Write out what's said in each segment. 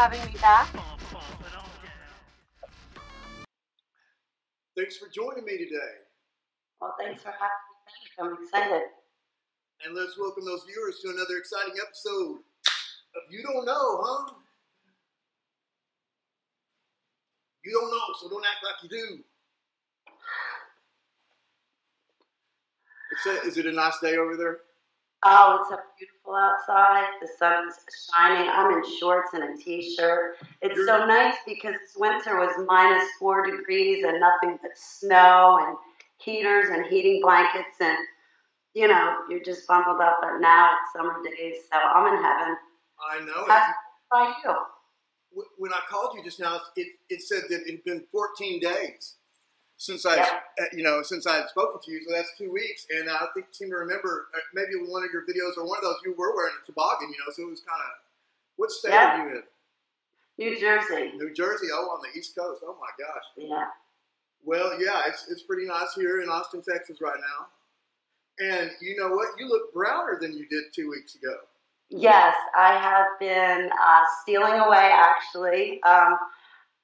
having me back. Thanks for joining me today. Well, thanks for having me back. I'm excited. And let's welcome those viewers to another exciting episode of You Don't Know, huh? You don't know, so don't act like you do. Is it a nice day over there? Oh, it's so beautiful outside. The sun's shining. I'm in shorts and a t-shirt. It's so nice because this winter was -4 degrees and nothing but snow and heaters and heating blankets and, you know, you're just bundled up. But now it's summer days, so I'm in heaven. I know. How about you? When I called you just now, it said that it had been 14 days since I had spoken to you. So that's 2 weeks, and I seem to remember maybe one of your videos or one of those you were wearing a toboggan. You know, so it was kind of. What state are you in? New Jersey. New Jersey. Oh, on the East Coast. Oh my gosh. Yeah. Well, yeah, it's pretty nice here in Austin, Texas, right now. And you know what? You look browner than you did 2 weeks ago. Yes, I have been stealing away, actually.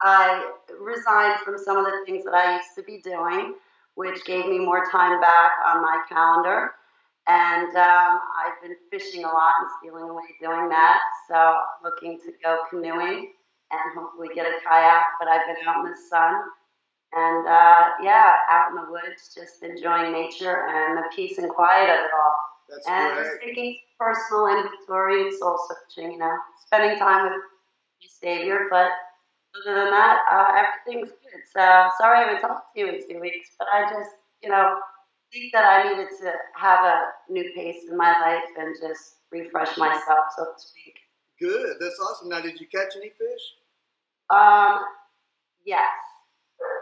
I resigned from some of the things that I used to be doing, which gave me more time back on my calendar. And I've been fishing a lot and stealing away doing that. So I'm looking to go canoeing and hopefully get a kayak. But I've been out in the sun and, yeah, out in the woods, just enjoying nature and the peace and quiet of it all. That's and great. Just taking personal inventory and soul searching, you know, spending time with your Savior. But other than that, everything's good. So sorry I haven't talked to you in 2 weeks, but I just, you know, think that I needed to have a new pace in my life and just refresh myself, so to speak. Good. That's awesome. Now, did you catch any fish? Yes,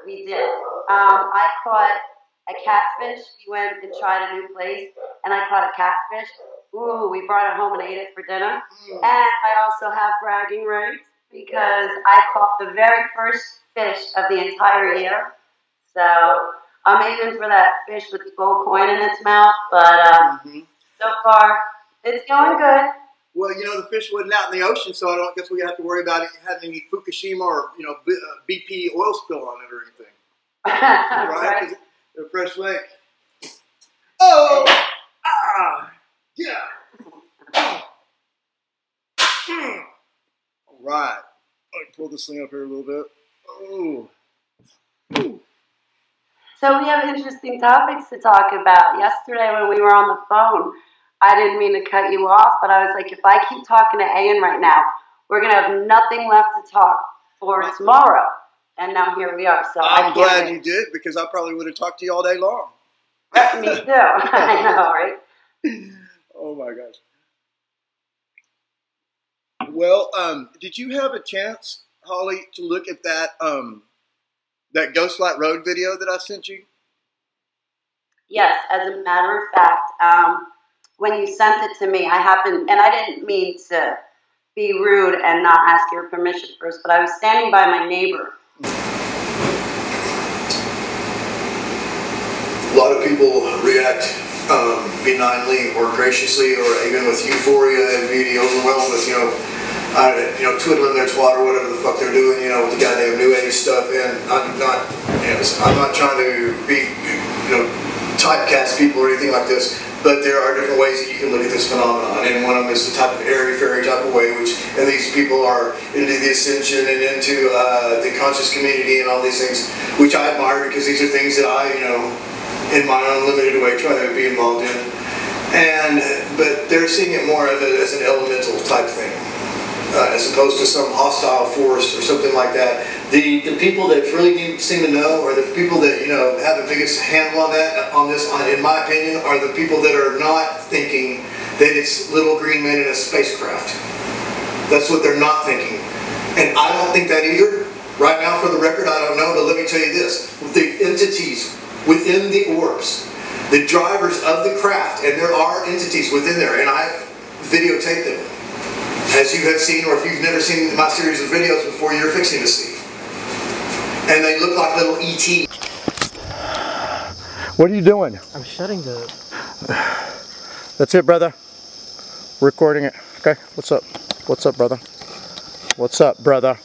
we did. I caught a catfish. We went and tried a new place, and I caught a catfish. Ooh, we brought it home and ate it for dinner. And I also have bragging rights because I caught the very first fish of the entire year. So I'm aiming for that fish with the gold coin in its mouth. But so far, it's going good. Well, you know, the fish wasn't out in the ocean, so I don't guess we have to worry about it having any Fukushima or, you know, BP oil spill on it or anything. Right? 'Cause it's a fresh lake. Oh! Ah! Yeah! All right. Let me pull this thing up here a little bit. Oh. So we have interesting topics to talk about. Yesterday when we were on the phone, I didn't mean to cut you off, but I was like, if I keep talking to Ayin right now, we're going to have nothing left to talk for tomorrow. And now here we are. So I'm glad you did, because I probably would have talked to you all day long. Me too. I know, right? Oh my gosh. Well, did you have a chance, Holly, to look at that that Ghostlight Road video that I sent you? Yes, as a matter of fact, when you sent it to me, and I didn't mean to be rude and not ask your permission first, but I was standing by my neighbor. A lot of people react benignly or graciously, or even with euphoria and beauty, overwhelmed with, twiddling their twat or whatever the fuck they're doing, you know, with the goddamn new age stuff. And I'm not trying to be, typecast people or anything like this, but there are different ways that you can look at this phenomenon, and one of them is the type of airy-fairy type of way, and these people are into the ascension and into the conscious community and all these things, which I admire, because these are things that I, in my own limited way, try to be involved in. But they're seeing it more of it as an elemental type thing, as opposed to some hostile force or something like that. The people that really seem to know, or the people that have the biggest handle on this, in my opinion, are the people that are not thinking that it's little green men in a spacecraft. That's what they're not thinking, and I don't think that either. Right now, for the record, I don't know, but let me tell you this: the entities within the orbs, the drivers of the craft, and there are entities within there, and I've videotaped them, as you have seen, or if you've never seen my series of videos before, you're fixing to see. And they look like little E.T. What are you doing? I'm shutting the... That's it, brother. Recording it. Okay, what's up? What's up, brother? What's up, brother?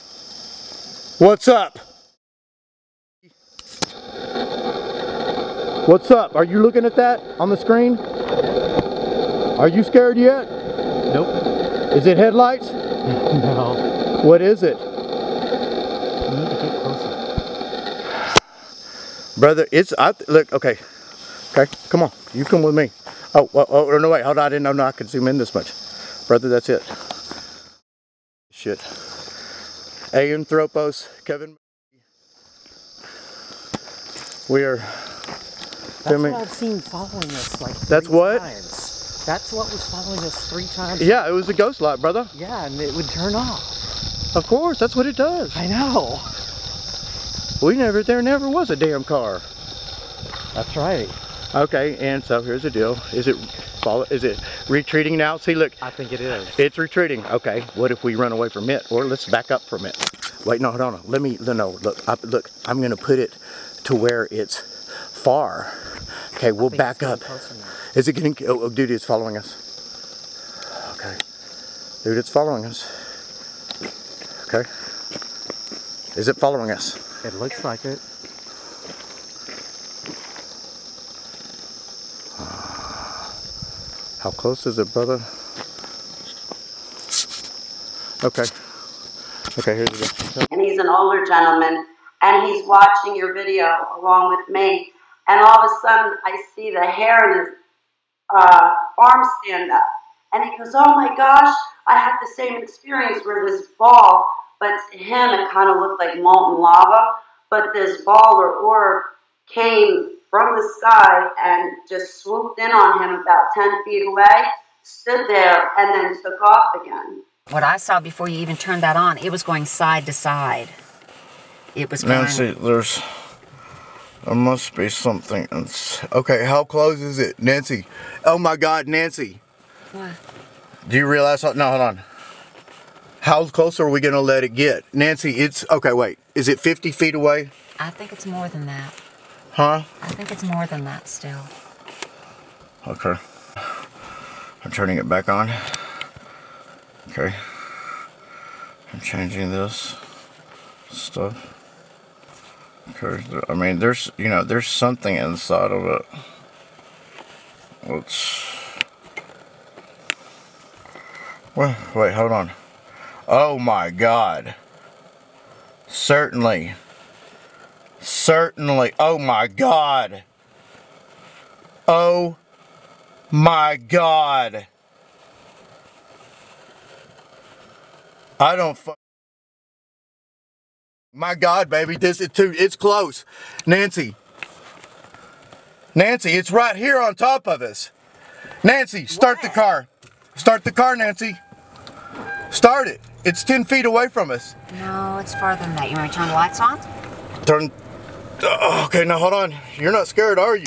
What's up? What's up? Are you looking at that on the screen? Are you scared yet? Nope. Is it headlights? No. What is it? You need to get closer. Brother, it's, look, okay. Okay, come on. You come with me. Oh, no, wait, hold on. I didn't know I could zoom in this much. Brother, that's it. Shit. Ayin Thropos, Kevin. We are filming. That's what I've seen following us like 3 That's what? times. That's what was following us 3 times. Yeah, it was the ghost light, brother. Yeah, and it would turn off. Of course, that's what it does. I know. There never was a damn car. That's right. Okay, and so here's the deal. Is it retreating now? See, look. I think it is. It's retreating. Okay, what if we run away from it? Or let's back up from it. Wait, no, hold on. Look, I'm gonna put it to where it's far. Okay, we'll back up. Is it getting, oh, dude, it's following us. Okay. Dude, it's following us. Okay. Is it following us? It looks like it. How close is it, brother? Okay. Okay, here's the deal. And he's an older gentleman, and he's watching your video along with me, and all of a sudden I see the hair in his arm stand up, and he goes, "Oh my gosh, I had the same experience where this ball," but to him it kind of looked like molten lava, but this ball or orb came from the sky and just swooped in on him about 10 feet away, stood there, and then took off again. What I saw before you even turned that on, it was going side to side. It was going... Nancy, there must be something. Okay, how close is it? Nancy. Oh my God, Nancy. What? Do you realize, no, hold on. How close are we going to let it get? Nancy, it's, okay, wait. Is it 50 feet away? I think it's more than that. Huh? I think it's more than that still. Okay. I'm turning it back on. Okay. I'm changing this stuff. Okay. I mean, there's something inside of it. Wait, hold on. Oh my God. Certainly. Oh my God. Oh my God. I don't my God, baby, it's close. Nancy, it's right here on top of us. Nancy, start the car. Start the car, Nancy. Start it. It's 10 feet away from us. No, it's farther than that. You want me to turn the lights on? Okay, now hold on. You're not scared, are you?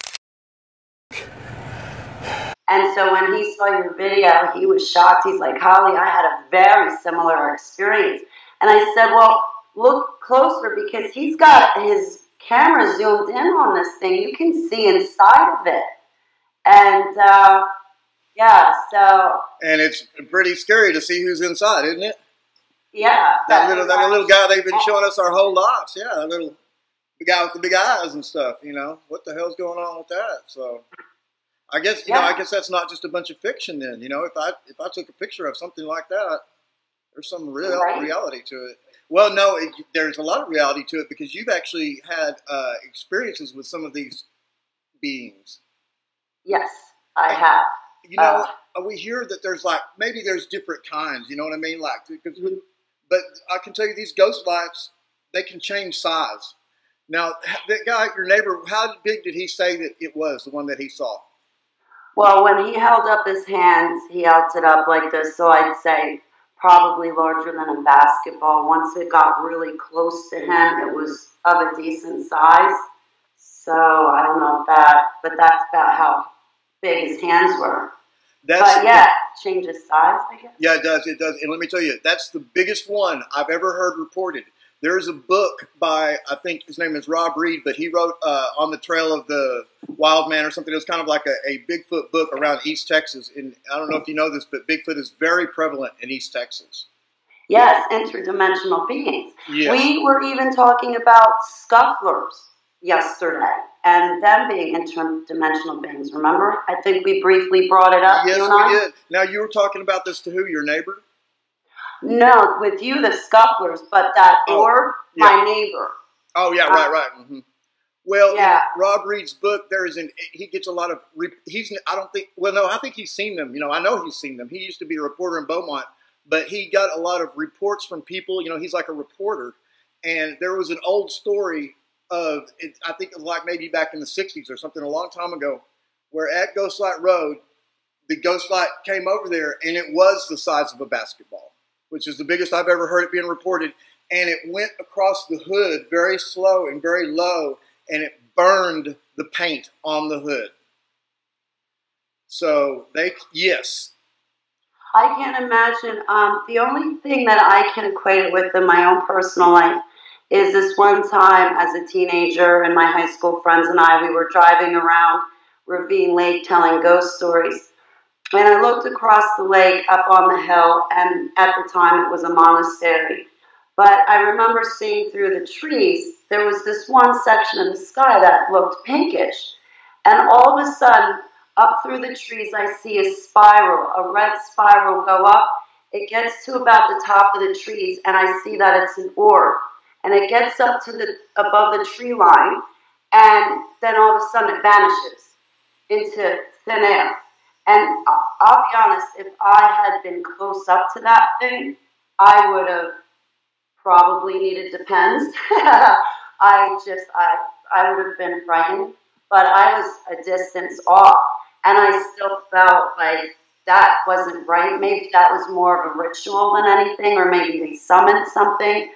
And so when he saw your video, he was shocked. He's like, "Holly, I had a very similar experience." And I said, "Well, look closer because he's got his camera zoomed in on this thing. You can see inside of it." And yeah, so. And it's pretty scary to see who's inside, isn't it? Yeah. That little guy they've been showing us our whole lives. Yeah, the guy with the big eyes and stuff. You know, what the hell's going on with that? So. I guess I guess that's not just a bunch of fiction. Then if I took a picture of something like that, there's some real reality to it. Well, no, there's a lot of reality to it because you've actually had experiences with some of these beings. Yes, I have. We hear that there's different kinds. You know what I mean? But I can tell you these ghost lights, they can change size. Now, that guy, your neighbor, how big did he say that it was, the one that he saw? Well, when he held up his hands, he held it up like this, so I'd say probably larger than a basketball. Once it got really close to him, it was of a decent size. So I don't know if but that's about how big his hands were. But yeah, it changes size, I guess. Yeah, it does. And let me tell you, that's the biggest one I've ever heard reported. There's a book by, I think his name is Rob Reed, but he wrote On the Trail of the Wild Man or something. It was kind of like a Bigfoot book around East Texas. And I don't know if you know this, but Bigfoot is very prevalent in East Texas. Yes, interdimensional beings. Yes. We were even talking about scufflers yesterday and them being interdimensional beings. Remember? I think we briefly brought it up. Yes, you and I? we did. Now, you were talking about this to who? Your neighbor? No, with you, the scufflers, but that orb, yeah. my neighbor. Oh, yeah, right. Mm-hmm. Well, Yeah. in Rob Reed's book, he gets a lot of, I think he's seen them. I know he's seen them. He used to be a reporter in Beaumont, but he got a lot of reports from people. He's like a reporter. And there was an old story I think it was like maybe back in the 60s or something, a long time ago, where at Ghostlight Road, the Ghostlight came over there, and it was the size of a basketball, which is the biggest I've ever heard it being reported. And it went across the hood very slow and very low, and it burned the paint on the hood. So yes. I can't imagine. The only thing that I can equate it with in my own personal life is this one time as a teenager and my high school friends and I, we were driving around Ravine Lake telling ghost stories. And I looked across the lake up on the hill, and at the time it was a monastery. But I remember seeing through the trees, there was this one section of the sky that looked pinkish. And all of a sudden, up through the trees, I see a spiral, a red spiral go up. It gets to about the top of the trees, and I see that it's an orb. And it gets up to above the tree line, and then all of a sudden it vanishes into thin air. And I'll be honest, if I had been close up to that thing, I would have probably needed Depends. I would have been frightened, but I was a distance off, and I still felt like that wasn't right. Maybe that was more of a ritual than anything, or maybe they summoned something.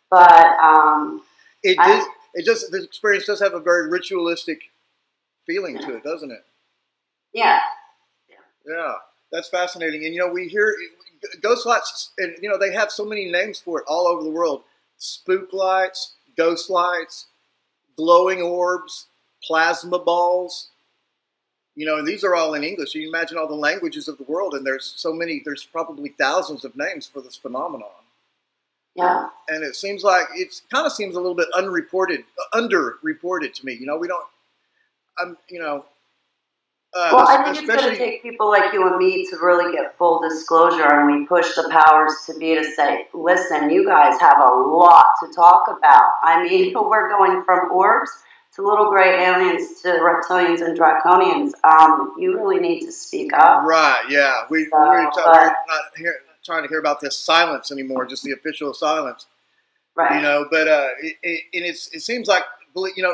But this experience does have a very ritualistic feeling to it, doesn't it? Yeah. Yeah, that's fascinating. And we hear ghost lights, and they have so many names for it all over the world: spook lights, ghost lights, glowing orbs, plasma balls. And these are all in English. You can imagine all the languages of the world, and there's probably thousands of names for this phenomenon. Yeah. And it seems like kind of seems a little bit underreported to me. We don't. Well, I think it's going to take people like you and me to really get full disclosure, and we push the powers to be to say, listen, you guys have a lot to talk about. I mean, we're going from orbs to little gray aliens to reptilians and draconians. You really need to speak up. Right, yeah. We're not trying to hear about this silence anymore, just the official silence. Right. But it seems like,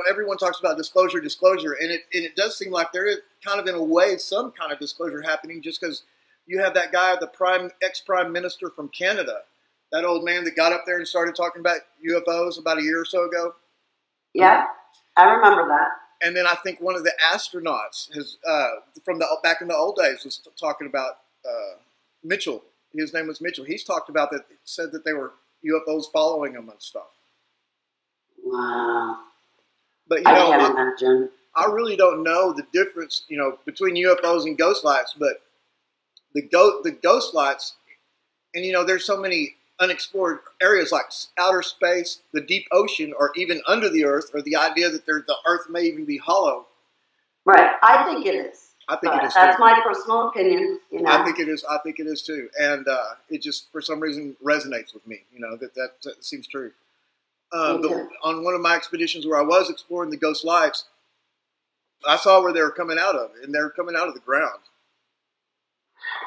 everyone talks about disclosure, and it does seem like there is kind of, in a way, some kind of disclosure happening, just because you have that guy, the ex-prime minister from Canada, that old man that got up there and started talking about UFOs about a year or so ago. Yeah, I remember that. And then I think one of the astronauts back in the old days was talking about Mitchell. His name was Mitchell. He's talked about that. Said that they were UFOs following him and stuff. Wow. But I can't imagine. I really don't know the difference, between UFOs and ghost lights. But the ghost lights, and there's so many unexplored areas like outer space, the deep ocean, or even under the earth, or the idea that the earth may even be hollow. Right. I think it is. I think it is. That's my personal opinion. I think it is. I think it is too, and it just for some reason resonates with me. That seems true. But on one of my expeditions where I was exploring the ghost lights, I saw where they were coming out of, and they're coming out of the ground.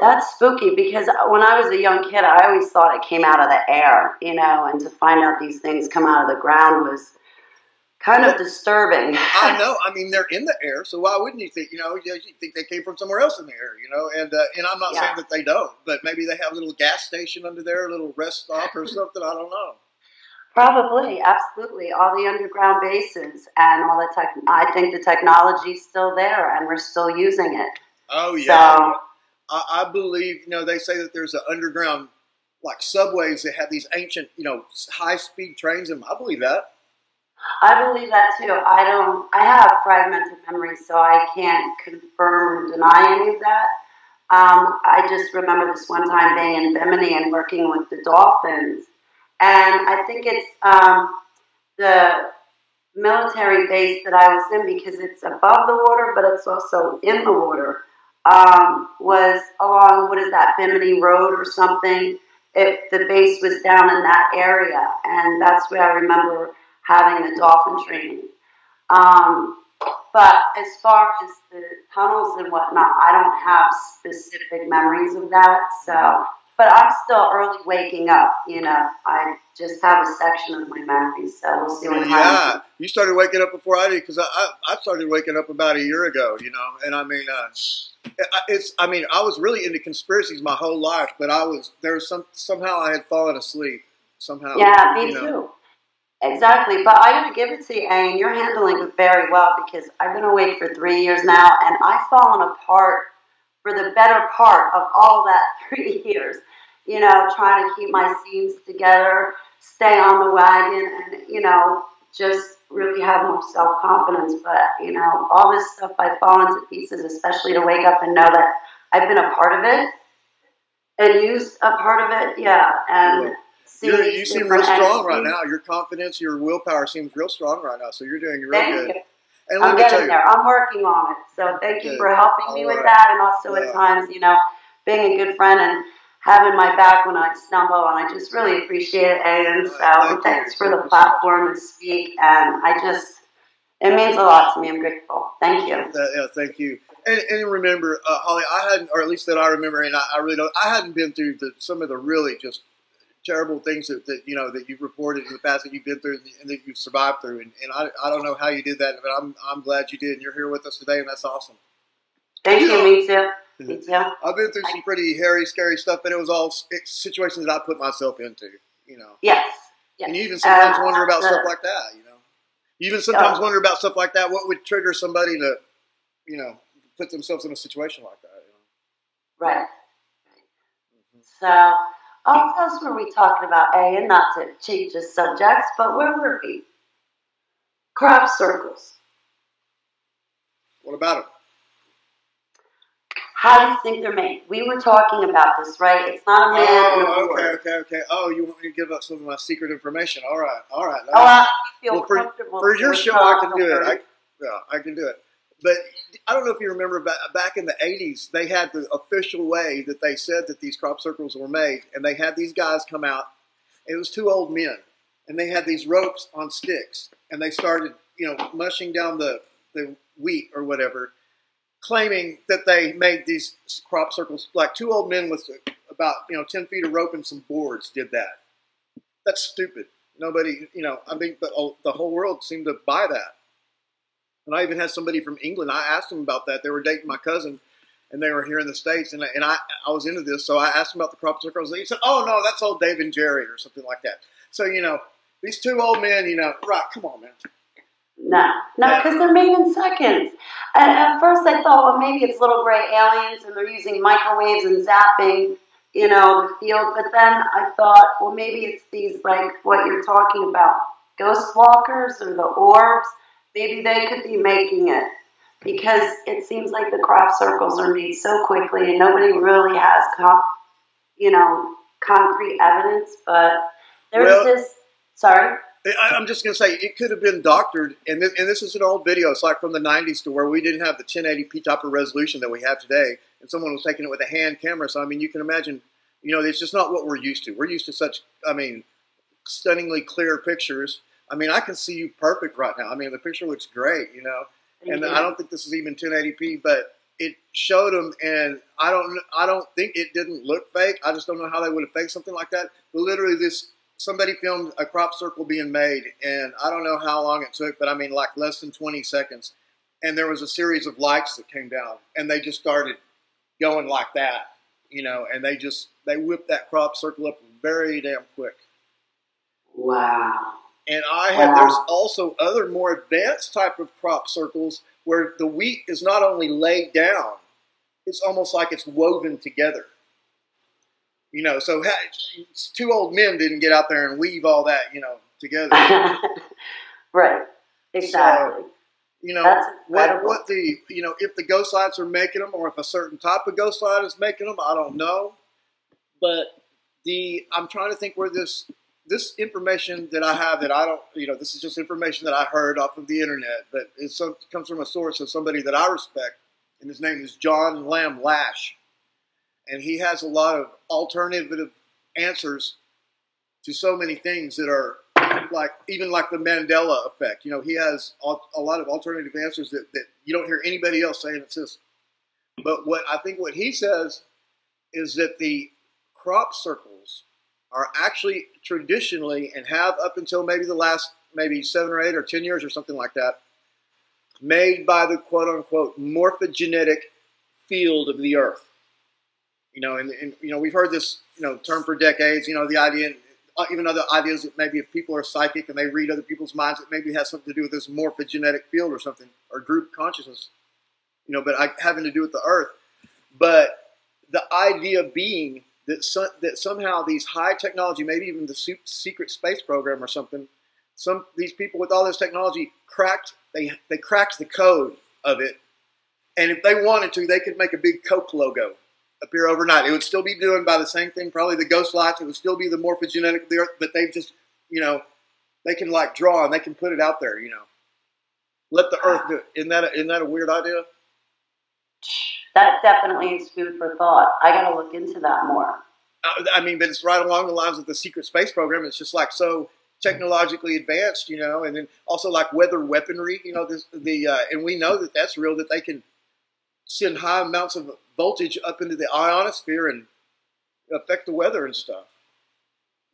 That's spooky, because when I was a young kid, I always thought it came out of the air, and to find out these things come out of the ground was kind of disturbing. I know. I mean, they're in the air, so why wouldn't you think? You think they came from somewhere else in the air, And I'm not saying that they don't, but maybe they have a little gas station under there, a little rest stop or something. I don't know. Probably, absolutely. All the underground bases and all the I think the technology's still there, and we're still using it. Oh yeah. So, I believe, they say that there's an underground, like subways that have these ancient, high-speed trains in them. I believe that. I believe that too. I have fragmented memory, so I can't confirm or deny any of that. I just remember this one time being in Bimini and working with the dolphins. And I think it's the military base that I was in, because it's above the water, but it's also in the water, was along, what is that, Bimini Road or something. The base was down in that area, and that's where I remember having the dolphin training. But as far as the tunnels and whatnot, I don't have specific memories of that. So, but I'm still early waking up. You know, I just have a section of my memories. So we'll see what happens. You started waking up before I did, because I started waking up about a year ago. You know, and I mean, I was really into conspiracies my whole life, but somehow I had fallen asleep somehow. Yeah, me too. Exactly, but I got to give it to you, Ayin. You're handling it very well, because I've been awake for 3 years now, and I've fallen apart for the better part of all that 3 years. You know, trying to keep my scenes together, stay on the wagon, and, you know, just really have more self-confidence. But, you know, all this stuff I've fallen to pieces, especially to wake up and know that I've been a part of it and used a part of it. Yeah, and... You seem real strong right now. Your confidence, your willpower seems real strong right now. So you're doing real good. Thank you. And I'm getting there. I'm working on it. So thank you for helping me with that, and also at times, you know, being a good friend and having my back when I stumble. And I just really appreciate it, Ayin. So thanks for the platform to speak. And it means a lot to me. I'm grateful. Thank you. Yeah, thank you. And remember, Holly, I hadn't, or at least that I remember, and I really don't, I hadn't been through some of the really just terrible things that you know that you've reported in the past, that you've been through and that you've survived through, and I don't know how you did that, but I'm glad you did, and you're here with us today, and that's awesome. Thank you. Me too. Me too. I've been through some pretty hairy, scary stuff, but it was all situations that I put myself into, you know. Yes. And you even sometimes wonder about stuff like that, you know. You even sometimes wonder about stuff like that. What would trigger somebody to, you know, put themselves in a situation like that? You know? Right. So. What else were we talking about, Ayin? Not to change the subjects, but where were we? Crop circles. What about them? How do you think they're made? We were talking about this, right? It's not a man and a board. Okay. Oh, you want me to give up some of my secret information? All right. I feel comfortable. For your show, I can do it. I can do it. But I don't know if you remember, back in the 80s, they had the official way that they said that these crop circles were made. And they had these guys come out. It was two old men. And they had these ropes on sticks. And they started, you know, mushing down the wheat or whatever, claiming that they made these crop circles. Like two old men with about, you know, 10 feet of rope and some boards did that. That's stupid. Nobody, you know, I mean, but the whole world seemed to buy that. And I even had somebody from England. I asked them about that. They were dating my cousin, and they were here in the States. And I was into this, so I asked them about the crop circles. He said, "Oh no, that's old Dave and Jerry or something like that." So you know, these two old men, you know, right? Come on, man. No, because they're made in seconds. And at first, I thought, well, maybe it's little gray aliens, and they're using microwaves and zapping, you know, the field. But then I thought, well, maybe it's these, like what you're talking about, ghost walkers or the orbs. Maybe they could be making it, because it seems like the crop circles are made so quickly and nobody really has, concrete evidence. But there's this. Sorry? I'm just going to say, it could have been doctored, and this is an old video. It's like from the 90s to where we didn't have the 1080p type of resolution that we have today, and someone was taking it with a hand camera. So, I mean, you can imagine, you know, it's just not what we're used to. We're used to such, I mean, stunningly clear pictures. I mean, I can see you perfect right now. I mean, the picture looks great, you know. And I don't think this is even 1080p, but it showed them, and I don't think it didn't look fake. I just don't know how they would have faked something like that. But literally, somebody filmed a crop circle being made, and I don't know how long it took, but I mean, like less than 20 seconds. And there was a series of lights that came down, and they just started going like that, you know. And they whipped that crop circle up very damn quick. Wow. And there's also other more advanced type of crop circles where the wheat is not only laid down, it's almost like it's woven together. You know, so two old men didn't get out there and weave all that, you know, together. Right. Exactly. So, You know, That's incredible. what the, you know, if the ghost lights are making them, or if a certain type of ghost light is making them, I don't know. But I'm trying to think where this information that I have, that I don't, you know, this is just information that I heard off of the internet, but it comes from a source of somebody that I respect, and his name is John Lamb Lash, and he has a lot of alternative answers to so many things that are like, even like the Mandela effect. You know, he has a lot of alternative answers that you don't hear anybody else saying exists. But what he says is that the crop circles are actually traditionally, and have up until maybe the last 7 or 8 or 10 years or something like that, made by the quote-unquote morphogenetic field of the earth. You know, and you know, we've heard this, you know, term for decades, you know, the idea, even other ideas that maybe if people are psychic and they read other people's minds, it maybe has something to do with this morphogenetic field or something, or group consciousness, you know, but having to do with the earth. But the idea being that somehow these high technology, maybe even the secret space program or something, these people with all this technology they cracked the code of it, and if they wanted to, they could make a big Coke logo appear overnight. It would still be doing by the same thing, probably the ghost lights. It would still be the morphogenetic of the earth, but they've just, you know, they can like draw and they can put it out there, you know. Let the earth do it. Isn't that a weird idea? That definitely is food for thought. I got to look into that more. I mean, but it's right along the lines of the secret space program. It's just like so technologically advanced, you know, and then also like weather weaponry, you know, and we know that that's real, that they can send high amounts of voltage up into the ionosphere and affect the weather and stuff.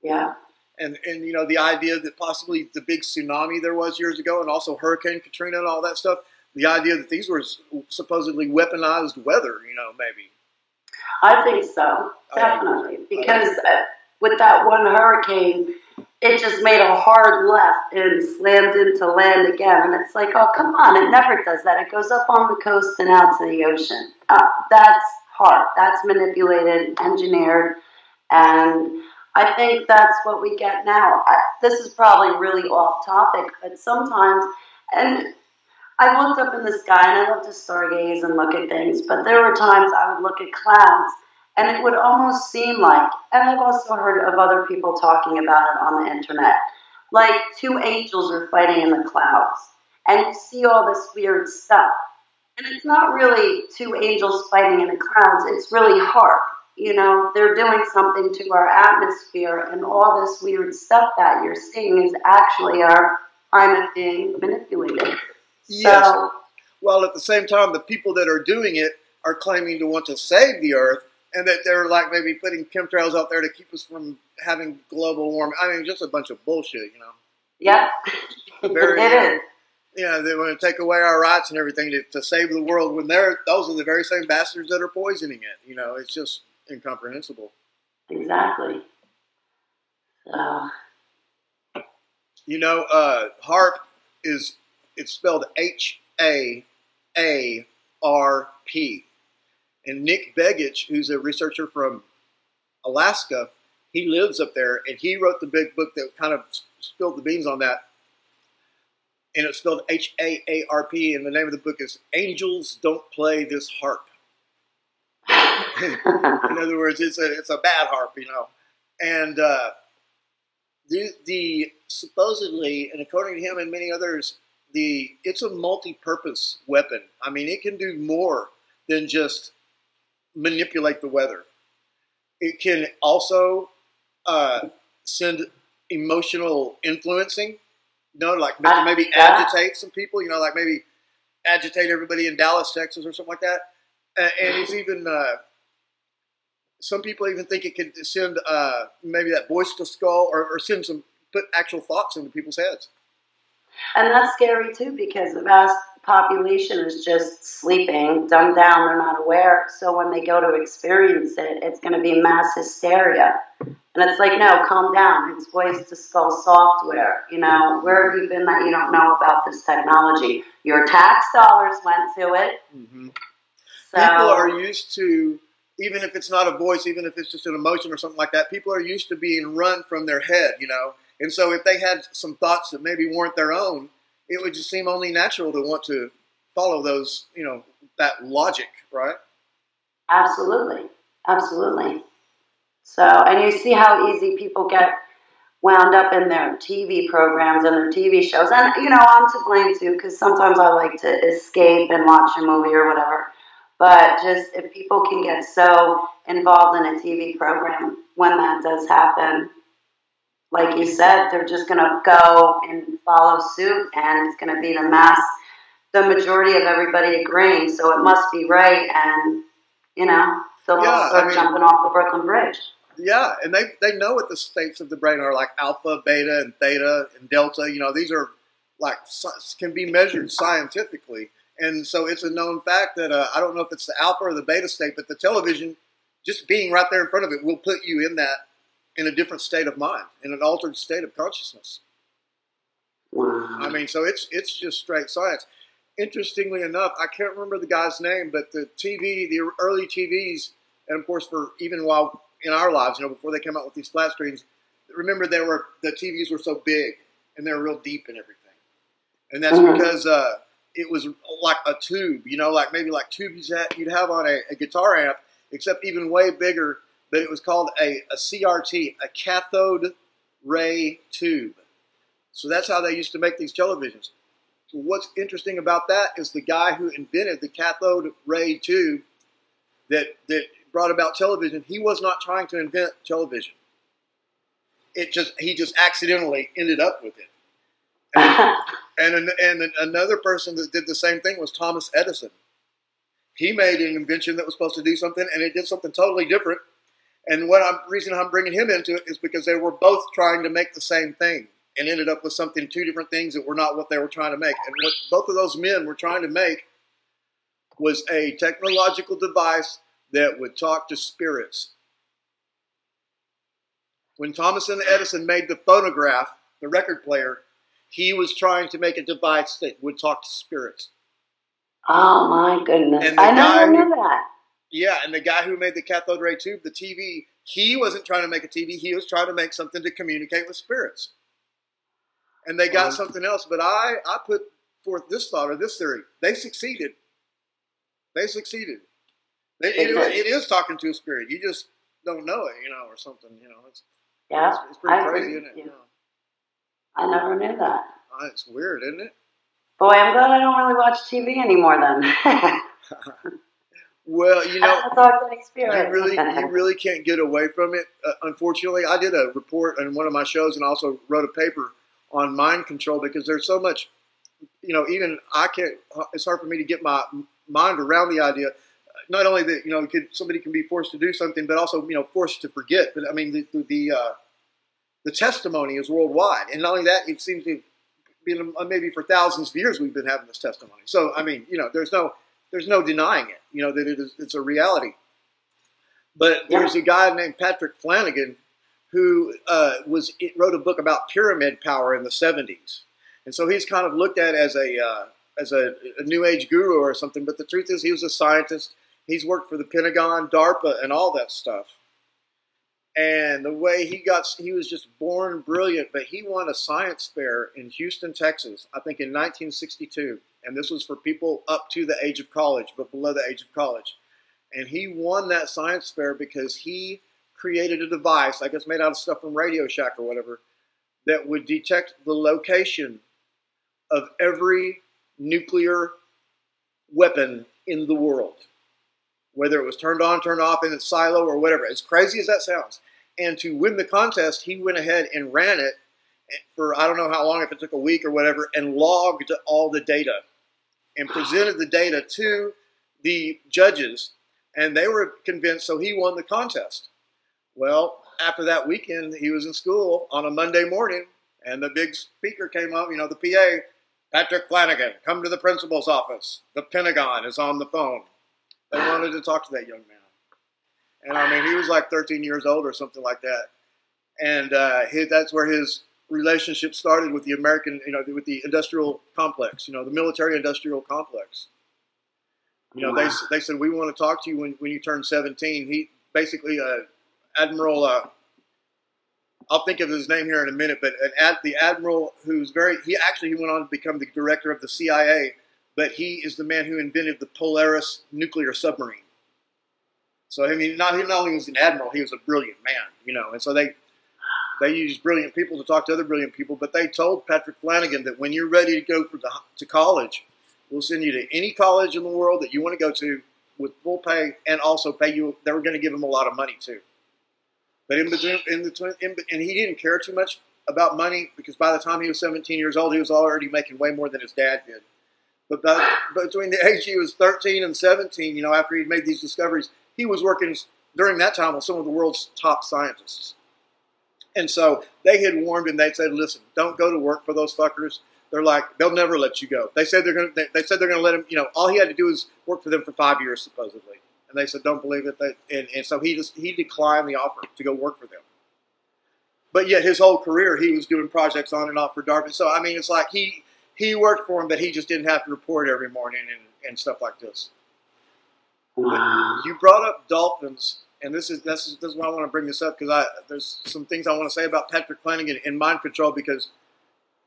Yeah. And you know, the idea that possibly the big tsunami there was years ago, and also Hurricane Katrina and all that stuff, the idea that these were supposedly weaponized weather, you know, maybe. I think so, definitely. Because with that one hurricane, it just made a hard left and slammed into land again. And it's like, oh, come on, it never does that. It goes up on the coast and out to the ocean. That's hard. That's manipulated, engineered. And I think that's what we get now. This is probably really off topic, but sometimes, and I looked up in the sky, and I love to stargaze and look at things, but there were times I would look at clouds, and it would almost seem like, and I've also heard of other people talking about it on the internet, like two angels are fighting in the clouds, and you see all this weird stuff. And it's not really two angels fighting in the clouds, it's really HAARP. You know, they're doing something to our atmosphere, and all this weird stuff that you're seeing is actually our climate being manipulated. Yes. So, well, at the same time, the people that are doing it are claiming to want to save the earth, and that they're like maybe putting chemtrails out there to keep us from having global warming. I mean, just a bunch of bullshit, you know. yeah, it is. Yeah, they want to take away our rights and everything to save the world when those are the very same bastards that are poisoning it. You know, it's just incomprehensible. Exactly. So. You know, HAARP it's spelled HAARP. And Nick Begich, who's a researcher from Alaska, he lives up there, and he wrote the big book that kind of spilled the beans on that. And it's spelled HAARP, and the name of the book is Angels Don't Play This Harp. In other words, it's a bad harp, you know. And the supposedly, and according to him and many others, it's a multi-purpose weapon. I mean, it can do more than just manipulate the weather. It can also send emotional influencing. You know, like maybe agitate some people. You know, like maybe agitate everybody in Dallas, Texas, or something like that. And it's even some people even think it could send maybe that voice to skull, or put actual thoughts into people's heads. And that's scary too, because the vast population is just sleeping, dumbed down, they're not aware. So when they go to experience it, it's going to be mass hysteria. And it's like, no, calm down. It's voice to skull software. You know, where have you been that you don't know about this technology? Your tax dollars went to it. Mm-hmm. So, people are used to, even if it's not a voice, even if it's just an emotion or something like that, people are used to being run from their head, you know. And so if they had some thoughts that maybe weren't their own, it would just seem only natural to want to follow those, that logic, right? Absolutely. Absolutely. So, and you see how easy people get wound up in their TV programs and their TV shows. And, I'm to blame too, because sometimes I like to escape and watch a movie or whatever. But just if people can get so involved in a TV program when that does happen, like you said, they're just going to go and follow suit, and it's going to be the majority of everybody agreeing. So it must be right, and they'll start jumping off the Brooklyn Bridge. Yeah, and they know what the states of the brain are, like alpha, beta, and theta, and delta. These are can be measured scientifically. And so it's a known fact that I don't know if it's the alpha or the beta state, but the television, just being right there in front of it, will put you in a different state of mind, in an altered state of consciousness. Wow. I mean, so it's just straight science. Interestingly enough, I can't remember the guy's name, but the early TVs, and of course for even while in our lives, before they came out with these flat screens, remember the TVs were so big and they were real deep and everything. And that's because it was like a tube, maybe like tubes you'd have on a guitar amp, except even way bigger. But it was called a CRT, a cathode ray tube. So that's how they used to make these televisions. So what's interesting about that is the guy who invented the cathode ray tube that brought about television, he was not trying to invent television. He just accidentally ended up with it. And another person that did the same thing was Thomas Edison. He made an invention that was supposed to do something, and it did something totally different. And reason I'm bringing him into it is because they were both trying to make the same thing and ended up with two different things that were not what they were trying to make. And what both of those men were trying to make was a technological device that would talk to spirits. When Thomas Edison made the phonograph, the record player, he was trying to make a device that would talk to spirits. Oh my goodness. I never knew that. Yeah, and the guy who made the cathode ray tube, the TV, he wasn't trying to make a TV. He was trying to make something to communicate with spirits. And they got something else. But I put forth this thought or this theory. They succeeded. It is talking to a spirit. You just don't know it, or something. It's pretty crazy, isn't it? I never knew that. It's weird, isn't it? Boy, I'm glad I don't really watch TV anymore then. Well, that's all good experience. You really can't get away from it. Unfortunately, I did a report on one of my shows and also wrote a paper on mind control because there's so much, even I can't, it's hard for me to get my mind around the idea. Not only that, somebody can be forced to do something, but also, forced to forget. But I mean, the testimony is worldwide. And not only that, it seems to be maybe for thousands of years we've been having this testimony. So, I mean, there's no denying it, that it's a reality. But there's a guy named Patrick Flanagan who wrote a book about pyramid power in the 70s. And so he's kind of looked at as a New Age guru or something. But the truth is he was a scientist. He's worked for the Pentagon, DARPA, and all that stuff. And the way he was just born brilliant, but he won a science fair in Houston, Texas, I think in 1962. And this was for people up to the age of college, but below the age of college. And he won that science fair because he created a device, I guess made out of stuff from Radio Shack or whatever, that would detect the location of every nuclear weapon in the world. Whether it was turned on, turned off in its silo or whatever. As crazy as that sounds. And to win the contest, he went ahead and ran it for I don't know how long, if it took a week or whatever, and logged all the data and presented the data to the judges. And they were convinced, so he won the contest. Well, after that weekend, he was in school on a Monday morning, and the big speaker came up, the PA, Patrick Flanagan, come to the principal's office. The Pentagon is on the phone. They wanted to talk to that young man. And I mean, he was like 13 years old or something like that. And that's where his relationship started with the American, with the industrial complex, the military industrial complex. They said, we want to talk to you when you turn 17. He basically, Admiral, I'll think of his name here in a minute, but the admiral who's he went on to become the director of the CIA, but he is the man who invented the Polaris nuclear submarine. So I mean, not only was he an admiral, he was a brilliant man, you know. And so they used brilliant people to talk to other brilliant people, but they told Patrick Flanagan that when you're ready to go to college, we'll send you to any college in the world that you want to go to with full pay, and also pay you. They were going to give him a lot of money too. But in between, and he didn't care too much about money, because by the time he was 17 years old, he was already making way more than his dad did. But between the age he was 13 and 17, you know, after he'd made these discoveries, he was working during that time with some of the world's top scientists. And so they had warned him. They said, "Listen, don't go to work for those fuckers. They're like, they'll never let you go." They said they're going to let him. You know, all he had to do is work for them for 5 years, supposedly. And they said, "Don't believe it." And so he declined the offer to go work for them. But yet his whole career, he was doing projects on and off for Dartmouth. So I mean, it's like he worked for him, but he just didn't have to report every morning and stuff like this. But you brought up dolphins. And this is why I want to bring this up, because there's some things I want to say about Patrick Flanagan and mind control, because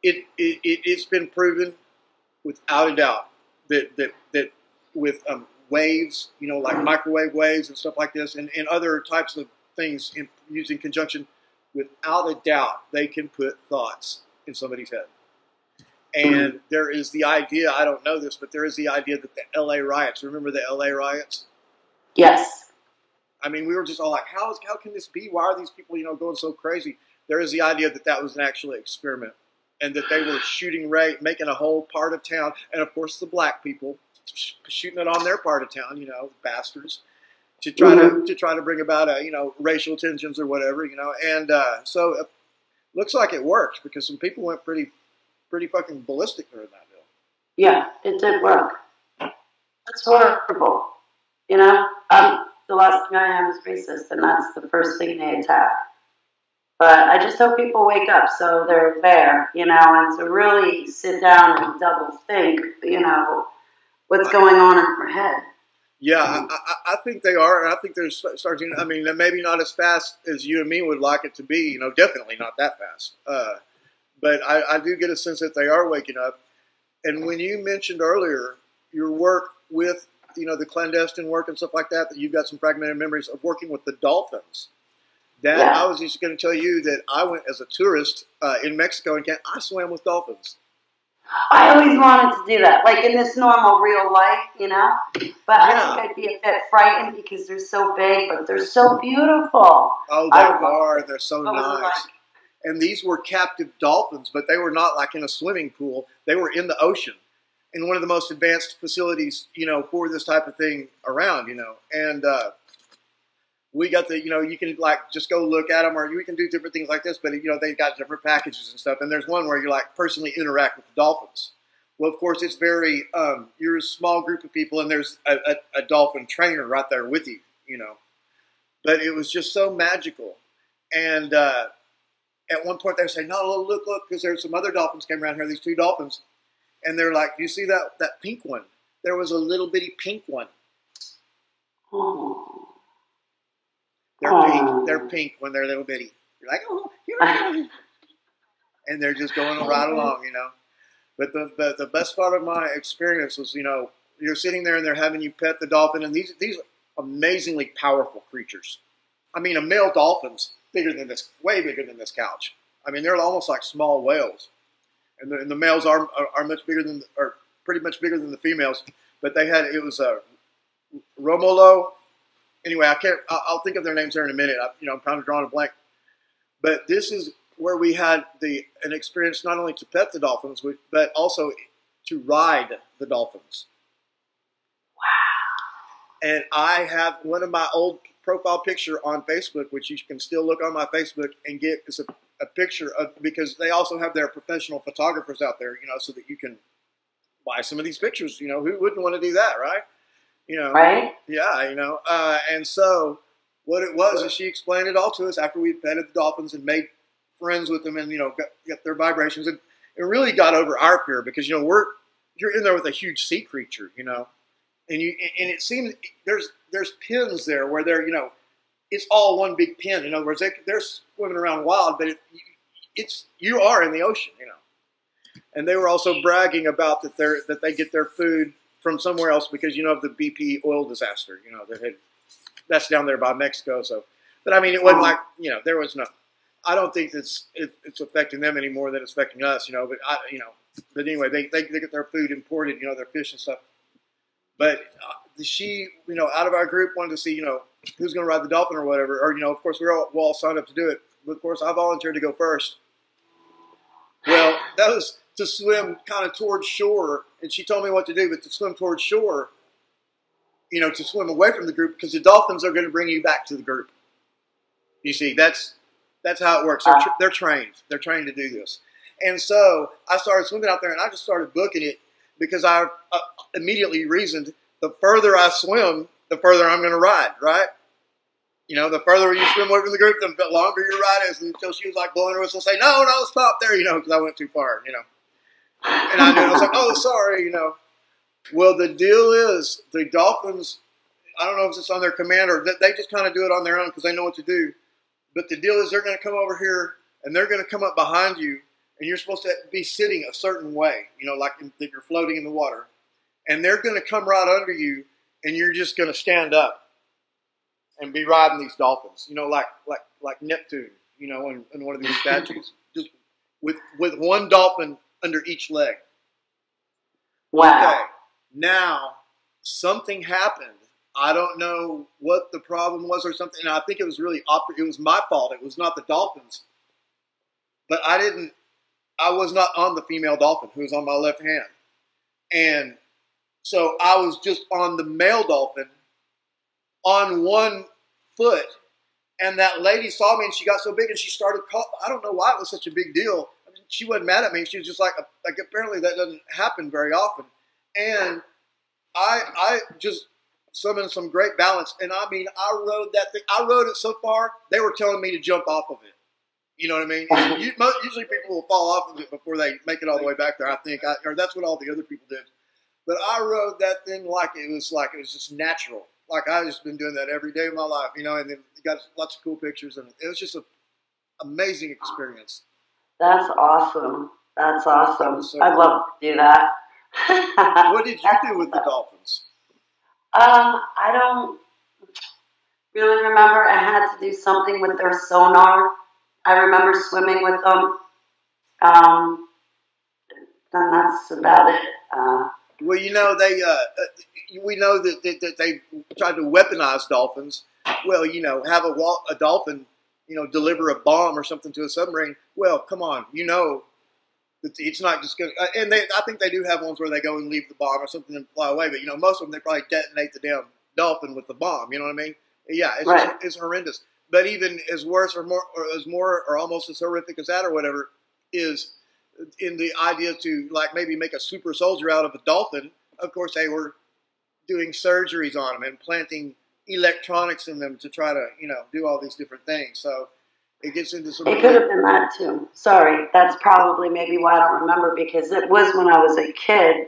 it's been proven without a doubt that with waves, you know, like microwave waves and stuff like this, and other types of things used in conjunction, without a doubt they can put thoughts in somebody's head. And there is the idea, I don't know this, but there is the idea that the LA riots, remember the LA riots? Yes. I mean, we were just all like, how can this be? Why are these people, you know, going so crazy? There is the idea that was an actual experiment, and that they were shooting making a whole part of town, and of course the black people shooting it on their part of town, you know, bastards, to try to bring about you know, racial tensions or whatever, you know. And so it looks like it worked, because some people went pretty fucking ballistic during that deal. Yeah, it did work. That's horrible, you know. The last thing I am is racist, and that's the first thing they attack. But I just hope people wake up so they're fair, you know, and to really sit down and double think, you know, what's going on in their head. Yeah, I think they are, and I think they're starting. I mean, maybe not as fast as you and me would like it to be, you know, definitely not that fast. But I do get a sense that they are waking up. And when you mentioned earlier your work with, you know, the clandestine work and stuff like that you've got some fragmented memories of working with the dolphins. I was just going to tell you that I went as a tourist in Mexico, and I swam with dolphins. I always wanted to do that, like in this normal real life, you know. But I think I'd be a bit frightened because they're so big, but they're so beautiful. Oh, they are. They're so nice. And these were captive dolphins, but they were not like in a swimming pool. They were in the ocean, in one of the most advanced facilities, you know, for this type of thing around, you know. And we got you know, you can like just go look at them, or you can do different things like this, but, you know, they got different packages and stuff. And there's one where you like personally interact with the dolphins. Well, of course, it's very, you're a small group of people, and there's a dolphin trainer right there with you, you know. But it was just so magical. And at one point they were saying, "No, look, because there's some other dolphins came around here, these two dolphins." And they're like, "Do you see that pink one? There was a little bitty pink one." Oh. They're pink when they're little bitty. You're like, "Oh, you're and they're just going right along, you know. But the best part of my experience was, you know, you're sitting there and they're having you pet the dolphin, and these amazingly powerful creatures. I mean, a male dolphin's bigger than this, way bigger than this couch. I mean, they're almost like small whales, and the males are much bigger than, or pretty much bigger than the females. But it was a Romulo. Anyway, I'll think of their names there in a minute. I'm kind of drawing a blank. But this is where we had an experience not only to pet the dolphins, but also to ride the dolphins. Wow. And I have one of my old profile picture on Facebook, which you can still look on my Facebook and get. It's a picture of, because they also have their professional photographers out there, you know, so that you can buy some of these pictures. You know, who wouldn't want to do that, right? You know, right? Yeah, you know. And so what it was is she explained it all to us after we petted the dolphins and made friends with them, and, you know, got their vibrations, and it really got over our fear, because, you know, you're in there with a huge sea creature, you know, and it seems there's pins there where they're, you know, it's all one big pen. In other words, they're swimming around wild, but you are in the ocean, you know. And they were also bragging about that they get their food from somewhere else because, you know, of the BP oil disaster, you know, that's down there by Mexico. So, but I mean, it wasn't like, you know, there was no. I don't think it's affecting them any more than it's affecting us, you know. But anyway, they get their food imported, you know, their fish and stuff. But she, you know, out of our group wanted to see, you know, who's going to ride the dolphin or whatever. Or, you know, of course, we're all signed up to do it. But, of course, I volunteered to go first. Well, that was to swim kind of towards shore. And she told me what to do, but to swim towards shore, you know, to swim away from the group because the dolphins are going to bring you back to the group. You see, that's how it works. They're trained. They're trained to do this. And so I started swimming out there, and I just started booking it because I immediately reasoned the further I swim, the further I'm going to ride, right? You know, the further you swim away from the group, the longer your ride is, until she was like blowing her whistle and say, no, stop there, you know, because I went too far, you know. And I was like, oh, sorry, you know. Well, the deal is the dolphins, I don't know if it's on their command or they just kind of do it on their own because they know what to do. But the deal is they're going to come over here and they're going to come up behind you and you're supposed to be sitting a certain way, you know, like that you're floating in the water. And they're going to come right under you and you're just going to stand up and be riding these dolphins, you know, like Neptune, you know, in one of these statues, just with one dolphin under each leg. Wow. Okay. Now, something happened. I don't know what the problem was or something. And I think it was really, it was my fault. It was not the dolphins. But I was not on the female dolphin who was on my left hand. And so I was just on the male dolphin on one foot. And that lady saw me and she got so big and she started calling. I don't know why it was such a big deal. I mean, she wasn't mad at me. She was just like apparently that doesn't happen very often. And I just summoned some great balance. And I mean, I rode that thing. I rode it so far, they were telling me to jump off of it. You know what I mean? Usually people will fall off of it before they make it all the way back there, I think. Or that's what all the other people did. But I rode that thing like it was just natural. Like I just been doing that every day of my life, you know, and then you got lots of cool pictures. And it was just an amazing experience. That's awesome. That's awesome. So I'd love to do that. What did you do with the dolphins? I don't really remember. I had to do something with their sonar. I remember swimming with them. And that's about it. Well, you know, we know that they tried to weaponize dolphins. Well, you know, have a dolphin, you know, deliver a bomb or something to a submarine. Well, come on, you know, it's not just going to, and I think they do have ones where they go and leave the bomb or something and fly away. But, you know, most of them, they probably detonate the damn dolphin with the bomb. You know what I mean? Yeah, it's horrendous. But even as worse or more or almost as horrific as that or whatever is in the idea to like maybe make a super soldier out of a dolphin. Of course, they were doing surgeries on them and planting electronics in them to try to, you know, do all these different things. So it gets into some. It could have been that too. Sorry, that's probably maybe why I don't remember, because it was when I was a kid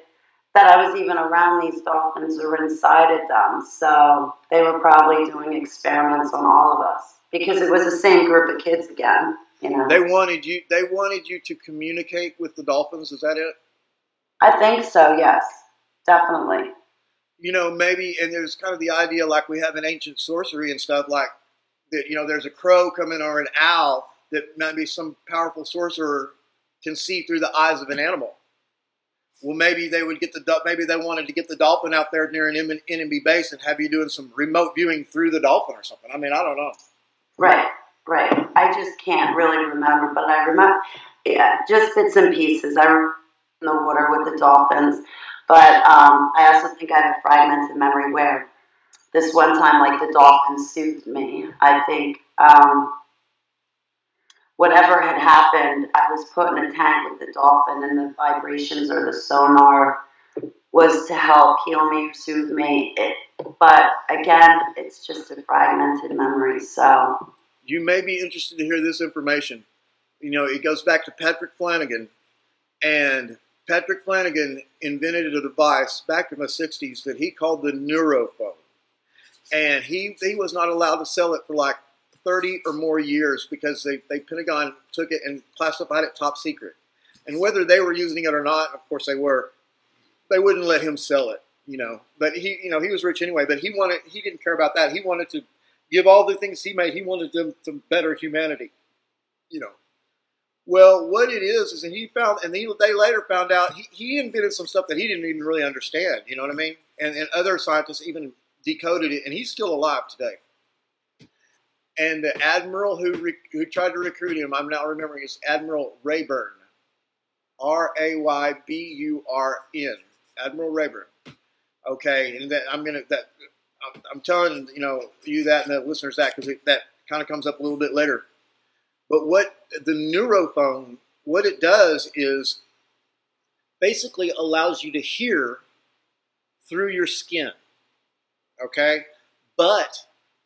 that I was even around these dolphins or inside of them. So they were probably doing experiments on all of us because it was the same group of kids again. You know. They wanted you to communicate with the dolphins. Is that it? I think so. Yes, definitely. You know, maybe, and there's kind of the idea like we have in ancient sorcery and stuff like that, you know, there's a crow coming or an owl that maybe some powerful sorcerer can see through the eyes of an animal. Well, maybe they would maybe they wanted to get the dolphin out there near an enemy base and have you doing some remote viewing through the dolphin or something. I mean, I don't know. Right. I just can't really remember, but I remember, yeah, just bits and pieces. I remember in the water with the dolphins. But I also think I have a fragmented memory where this one time, like, the dolphin soothed me. I think whatever had happened, I was put in a tank with the dolphin, and the vibrations or the sonar was to help heal me, soothe me. But again, it's just a fragmented memory. So you may be interested to hear this information. You know, it goes back to Patrick Flanagan, and Patrick Flanagan invented a device back in the 60s that he called the neurophone. and he was not allowed to sell it for like 30 or more years because they Pentagon took it and classified it top secret. And whether they were using it or not, of course they were, they wouldn't let him sell it, you know. But he, you know, he was rich anyway. But he didn't care about that. He wanted to give all the things he made. He wanted them to better humanity, you know. Well, what it is that he found, and they later found out he invented some stuff that he didn't even really understand. You know what I mean? And other scientists even decoded it, and he's still alive today. And the admiral who tried to recruit him, I'm now remembering, is Admiral Rayburn, Rayburn, Admiral Rayburn. Okay, and I'm telling you that and the listeners that because that kind of comes up a little bit later. But what the neurophone, what it does is basically allows you to hear through your skin. Okay, but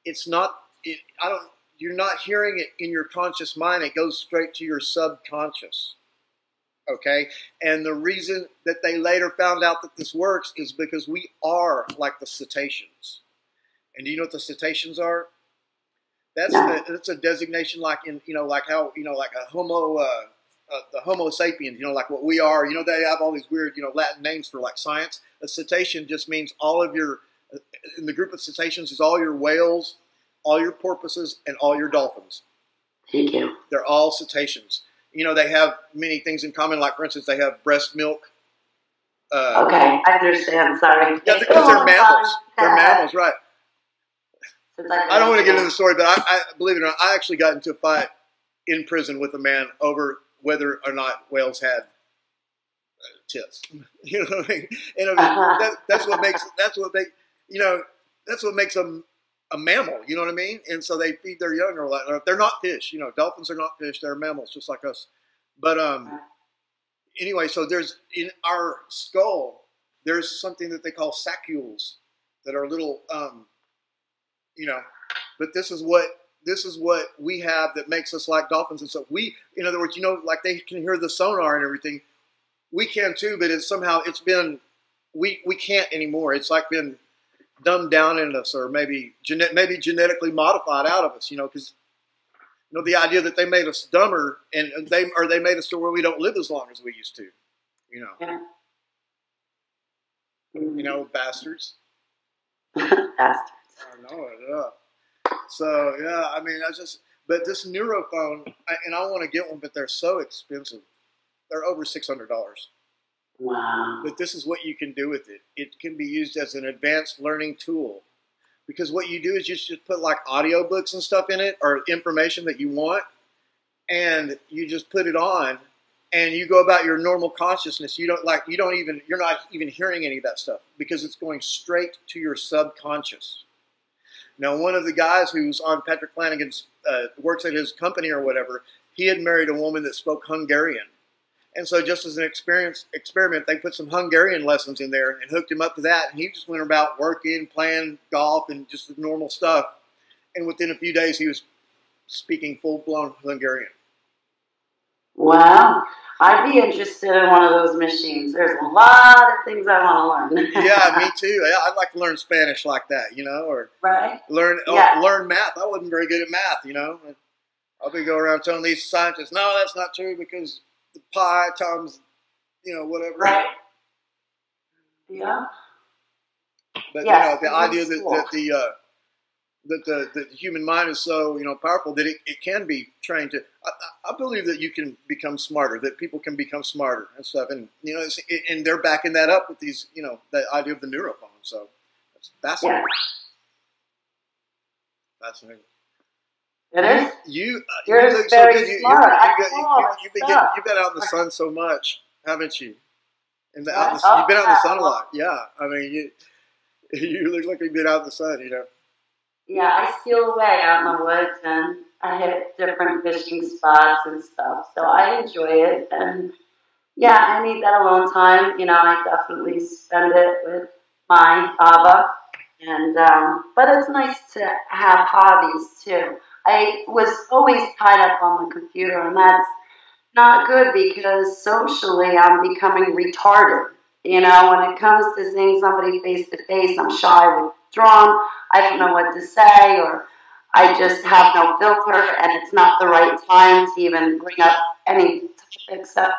it's not. You're not hearing it in your conscious mind. It goes straight to your subconscious. Okay, and the reason that they later found out that this works is because we are like the cetaceans. And do you know what the cetaceans are? That's a designation like in like how like a homo the Homo sapiens, like what we are. They have all these weird Latin names for like science. A cetacean just means all of your in the group of cetaceans is all your whales, all your porpoises, and all your dolphins. Thank you. They're all cetaceans. They have many things in common. Like for instance, they have breast milk. Okay, I understand. Sorry. Yeah, because they're mammals. They're mammals, right? I don't want to get into the story, but I believe it or not, I actually got into a fight in prison with a man over whether or not whales had tits. You know what I mean? And that's what makes them a mammal. You know what I mean? And so they feed their young. Or they're not fish. Dolphins are not fish. They're mammals, just like us. But anyway, so there's in our skull there's something that they call saccules that are little. But this is what we have that makes us like dolphins. And so we, in other words, like they can hear the sonar and everything. We can too, but we can't anymore. It's like been dumbed down in us, or maybe genetically modified out of us. Because the idea that they made us dumber and they made us to where we don't live as long as we used to. Yeah. Bastards. Bastards. I know it. Yeah. So yeah, I mean, but this neurophone, and I want to get one, but they're so expensive. They're over $600. Wow. But this is what you can do with it. It can be used as an advanced learning tool, because what you do is you just put like audiobooks and stuff in it, or information that you want, and you just put it on, and you go about your normal consciousness. You're not even hearing any of that stuff because it's going straight to your subconscious. Now, one of the guys who's on Patrick Flanagan's, works at his company or whatever, he had married a woman that spoke Hungarian. And so just as an experiment, they put some Hungarian lessons in there and hooked him up to that. And he just went about working, playing golf, and just the normal stuff. And within a few days, he was speaking full-blown Hungarian. Wow. I'd be interested in one of those machines. There's a lot of things I want to learn. Yeah, me too. I'd like to learn Spanish like that, or right? learn math. I wasn't very good at math, I'll be going around telling these scientists, no, that's not true because the pi times, whatever. Right. Yeah. But yes, the idea that the human mind is so powerful that it can be trained to. I believe that you can become smarter, that people can become smarter and stuff, and and they're backing that up with these the idea of the neurophone. So it's fascinating. Yeah. Fascinating. It is. You're very so good. smart. You've been out in the sun so much, haven't you? You've been out in the sun a lot. Yeah, I mean you look like you've been out in the sun. Yeah, I steal away out in the woods, and I hit different fishing spots and stuff. So I enjoy it, and yeah, I need that alone time. I definitely spend it with my Ava, and but it's nice to have hobbies too. I was always tied up on the computer, and that's not good because socially I'm becoming retarded. When it comes to seeing somebody face to face, I'm shy, withdrawn. I don't know what to say, or I just have no filter, and it's not the right time to even bring up any topics. So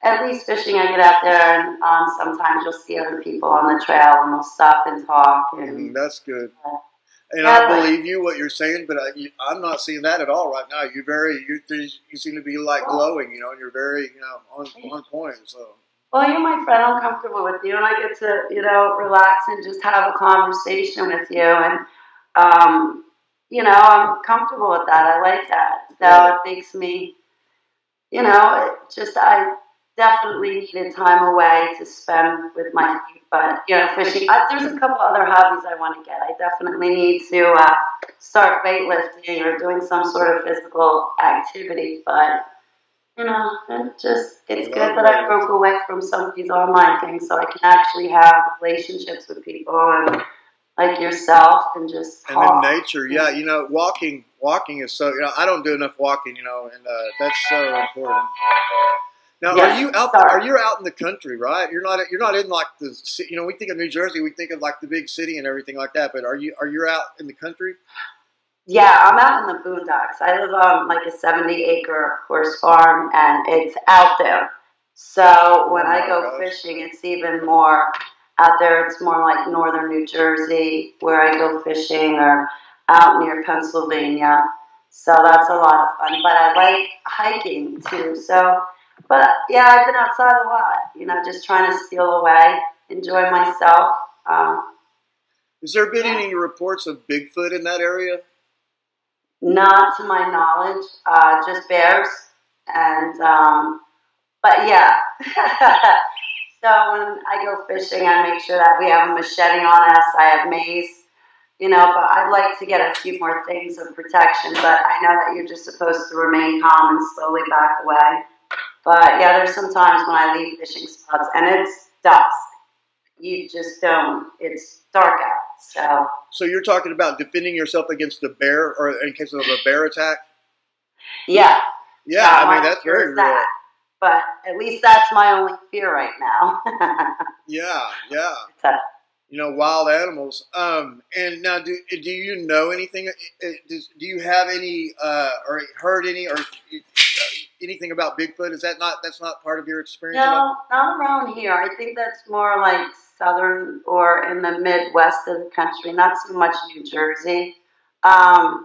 at least fishing, I get out there, and sometimes you'll see other people on the trail, and they'll stop and talk. And That's good. And yeah, I believe you what you're saying, but I'm not seeing that at all right now. You seem to be like glowing, you know, and you're very, you know, on point. So. Well, you're my friend. I'm comfortable with you, and I get to, you know, relax and just have a conversation with you, and you know, I'm comfortable with that. I like that. So it makes me, you know, I definitely needed time away to spend with my feet. But, you know, fishing, there's a couple other hobbies I want to get. I definitely need to start weightlifting or doing some sort of physical activity. But, you know, it's good that I broke away from some of these online things so I can actually have relationships with people and like yourself and just talk. And in nature, yeah, you know, walking is so, you know, I don't do enough walking, you know, and that's so important. Now, are you out? Are you out in the country, right? You're not in like the, you know, we think of New Jersey, we think of like the big city and everything like that. But are you out in the country? Yeah, I'm out in the boondocks. I live on like a 70-acre horse farm, and it's out there. So when I go fishing, it's even more out there. It's more like northern New Jersey where I go fishing, or out near Pennsylvania. So that's a lot of fun. But I like hiking too. So. But yeah, I've been outside a lot, you know, just trying to steal away, enjoy myself. Has there been any reports of Bigfoot in that area? Not to my knowledge, just bears. And, but yeah. So when I go fishing, I make sure that we have a machete on us. I have mace, you know, but I'd like to get a few more things of protection. But I know that you're just supposed to remain calm and slowly back away. But yeah, there's some times when I leave fishing spots and it's dusk. You just don't. It's dark out. So you're talking about defending yourself against a bear, or in case of a bear attack? Yeah. Yeah, I mean that's very real. But at least that's my only fear right now. Yeah. You know, wild animals. And now, do you know anything? Do you have any or heard any or anything about Bigfoot? That's not part of your experience? No, not around here. I think that's more like southern or in the Midwest of the country, not so much New Jersey. I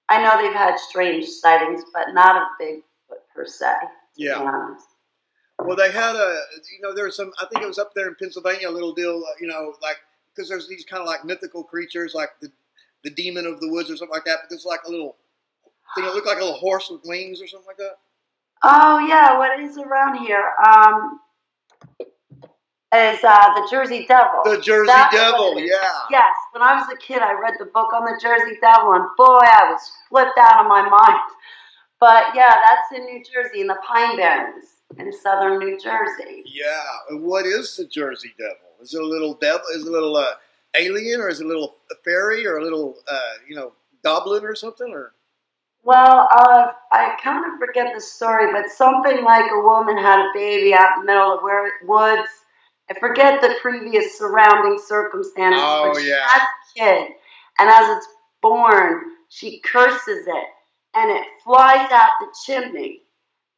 know they've had strange sightings, but not of Bigfoot per se. Yeah. Well, they had there's some, I think it was up there in Pennsylvania, a little deal, like, because there's these kind of like mythical creatures, like the demon of the woods or something like that, but there's like a little thing that looked like a little horse with wings or something like that. Oh, yeah, what is around here? Is the Jersey Devil. The Jersey Devil, yeah. Yes, when I was a kid, I read the book on the Jersey Devil, and boy, I was flipped out of my mind. But yeah, that's in New Jersey, in the Pine Barrens, in southern New Jersey. Yeah, and what is the Jersey Devil? Is it a little devil? Is it a little alien, or is it a little fairy, or a little goblin or something? Or well, I kind of forget the story, but something like a woman had a baby out in the middle of woods. I forget the previous surrounding circumstances, but she has a kid, and as it's born, she curses it, and it flies out the chimney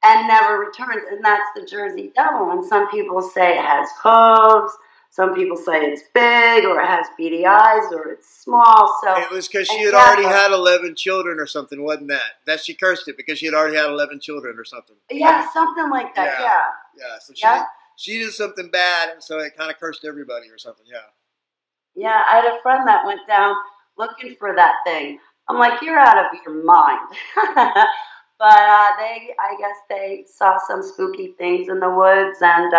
and never returns, and that's the Jersey Devil. And some people say it has hooves, some people say it's big, or it has beady eyes, or it's small. So it was because she had already had 11 children or something, wasn't that? That she cursed it because she had already had 11 children or something. Yeah, something like that. Yeah. So she did something bad, and so it kind of cursed everybody or something. Yeah. Yeah, I had a friend that went down looking for that thing. I'm like, you're out of your mind. But I guess they saw some spooky things in the woods, and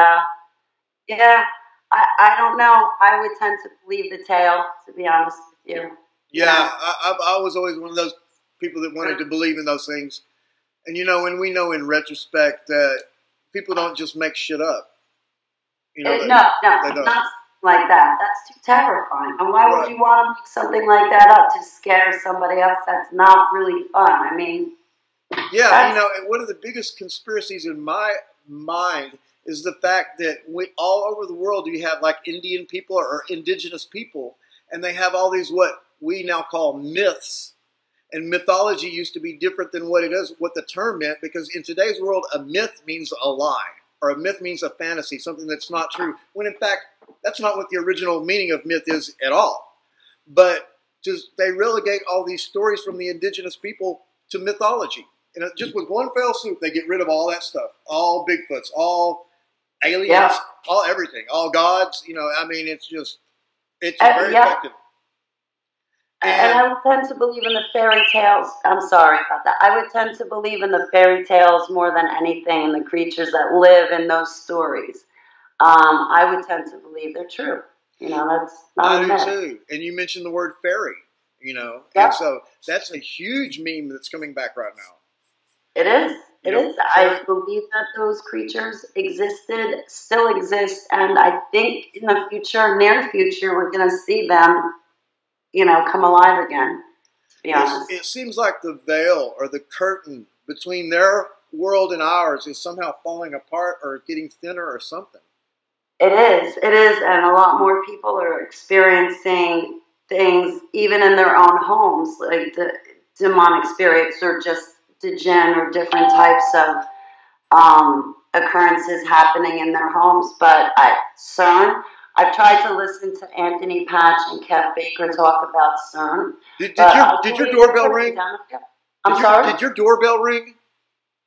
I don't know. I would tend to believe the tale, to be honest with you. Yeah, I was always one of those people that wanted to believe in those things. And and we know in retrospect that people don't just make shit up. No, not like that. That's too terrifying. And why would you want to make something like that up to scare somebody else? That's not really fun. I mean, yeah, one of the biggest conspiracies in my mind is the fact that all over the world you have like Indian people or indigenous people, and they have all these what we now call myths. And mythology used to be different than what it is, what the term meant, because in today's world, a myth means a lie, or a myth means a fantasy, something that's not true, when in fact, that's not what the original meaning of myth is at all. But just they relegate all these stories from the indigenous people to mythology. And just with one fell swoop, they get rid of all that stuff, all Bigfoots, all aliens, all everything, all gods. You know, I mean, it's very effective. And I would tend to believe in the fairy tales. I'm sorry about that. I would tend to believe in the fairy tales more than anything, and the creatures that live in those stories. I would tend to believe they're true. You know, that's not a myth. I do too. And you mentioned the word fairy, you know. Yep. And so that's a huge meme that's coming back right now. It is. It is. I believe that those creatures existed, still exist, and I think in the future, near future, we're going to see them, you know, come alive again, to be honest. It seems like the veil or the curtain between their world and ours is somehow falling apart or getting thinner or something. It is, and a lot more people are experiencing things even in their own homes, like the demonic spirits or just the jinn or different types of occurrences happening in their homes. But at CERN, I've tried to listen to Anthony Patch and Kev Baker talk about CERN. Did your doorbell ring? I'm sorry? Did your doorbell ring?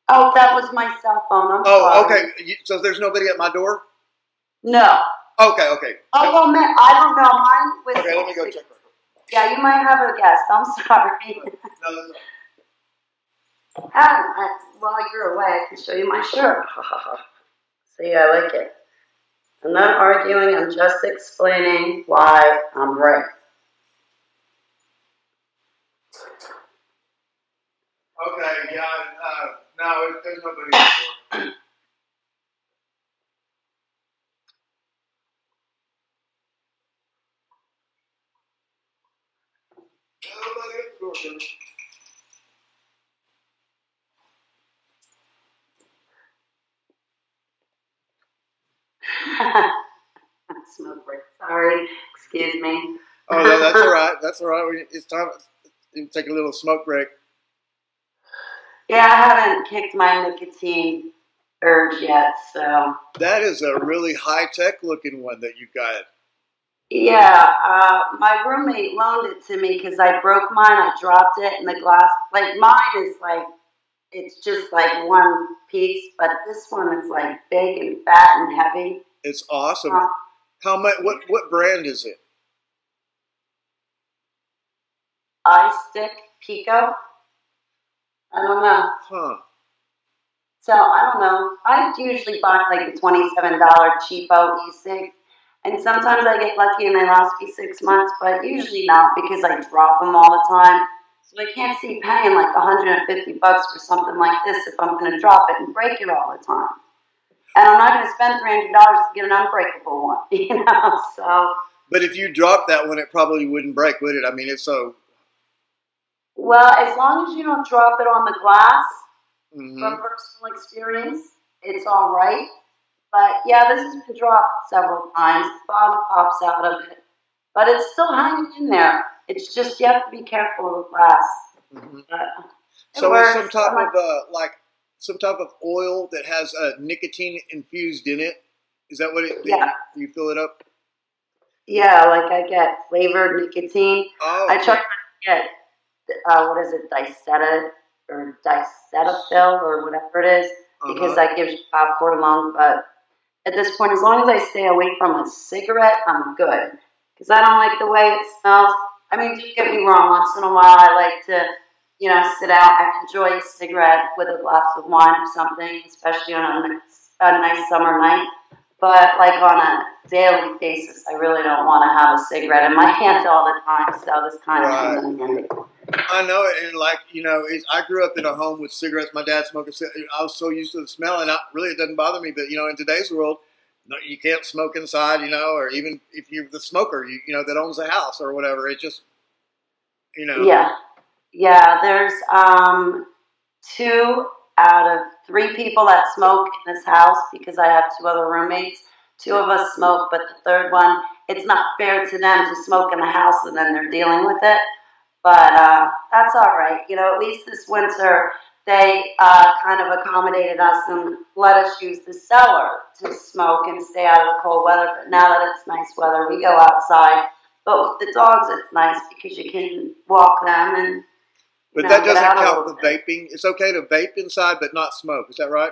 Oh, that was my cell phone. I'm sorry. Okay. So there's nobody at my door? No. Okay. Oh, well, man, I don't know. Mine was... Okay, let me go check. Yeah, you might have a guest. I'm sorry. No, that's all right. While you're away, I can show you my shirt. See, I like it. I'm not arguing. I'm just explaining why I'm right. Okay, yeah. No, there's nobody at the door. Smoke break. Sorry. Excuse me. Oh, no, that's all right. That's all right. It's time to take a little smoke break. Yeah, I haven't kicked my nicotine urge yet, so. That is a really high-tech looking one that you've got. Yeah, my roommate loaned it to me because I broke mine. I dropped it in the glass. Like, mine is like, it's just like one piece, but this one is like big and fat and heavy. It's awesome. How much? What brand is it? iStick Pico. I don't know. Huh. So, I don't know. I usually buy like the $27 cheapo e-cig. And sometimes I get lucky and they last me 6 months, but usually not because I drop them all the time. So I can't see paying like $150 for something like this if I'm going to drop it and break it all the time. And I'm not going to spend $300 to get an unbreakable one, you know, so. But if you dropped that one, it probably wouldn't break, would it? I mean, it's so. Well, as long as you don't drop it on the glass, from personal experience, it's all right. But yeah, this has been dropped several times. Bob pops out of it. But it's still hanging in there. It's just you have to be careful of the glass. So it's some type of some type of oil that has nicotine infused in it. Is that what it? Yeah. You fill it up. Yeah, like I get flavored nicotine. Oh. I try to get what is it, Diceta or Dicetafil or whatever it is, because that gives you popcorn lung. But at this point, as long as I stay away from a cigarette, I'm good. Because I don't like the way it smells. I mean, don't get me wrong. Once in a while, I like to, you know, sit out and enjoy a cigarette with a glass of wine or something, especially on a nice summer night. But like on a daily basis, I really don't want to have a cigarette in my hands all the time. So this kind of comes in handy. I know it, and like, you know, I grew up in a home with cigarettes. My dad smoked cigarettes. I was so used to the smell, and really it doesn't bother me. But, you know, in today's world, you can't smoke inside, you know, or even if you're the smoker, you know, that owns a house or whatever. It just, you know. Yeah, there's 2 out of 3 people that smoke in this house because I have 2 other roommates. 2 of us smoke, but the third one, it's not fair to them to smoke in the house and then they're dealing with it. But that's all right. You know, at least this winter they kind of accommodated us and let us use the cellar to smoke and stay out of the cold weather. But now that it's nice weather, we go outside. But with the dogs, it's nice because you can walk them and. But that doesn't count the vaping. It's okay to vape inside, but not smoke. Is that right?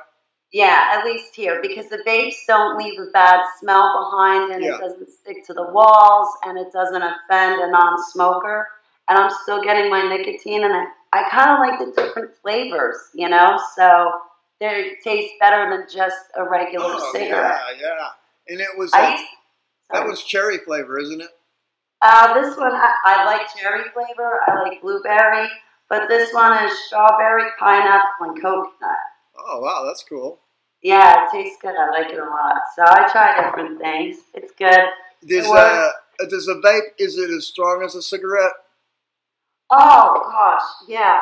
Yeah, at least here, because the vapes don't leave a bad smell behind, and it doesn't stick to the walls, and it doesn't offend a non-smoker. And I'm still getting my nicotine, and I kind of like the different flavors, you know? So they taste better than just a regular cigarette. Yeah. And it was, that was cherry flavor, isn't it? This one, I like cherry flavor. I like blueberry. But this one is strawberry, pineapple, and coconut. Oh, wow, that's cool. Yeah, it tastes good. I like it a lot. So I try different things. It's good. Does a vape, is it as strong as a cigarette? Oh, gosh, yeah.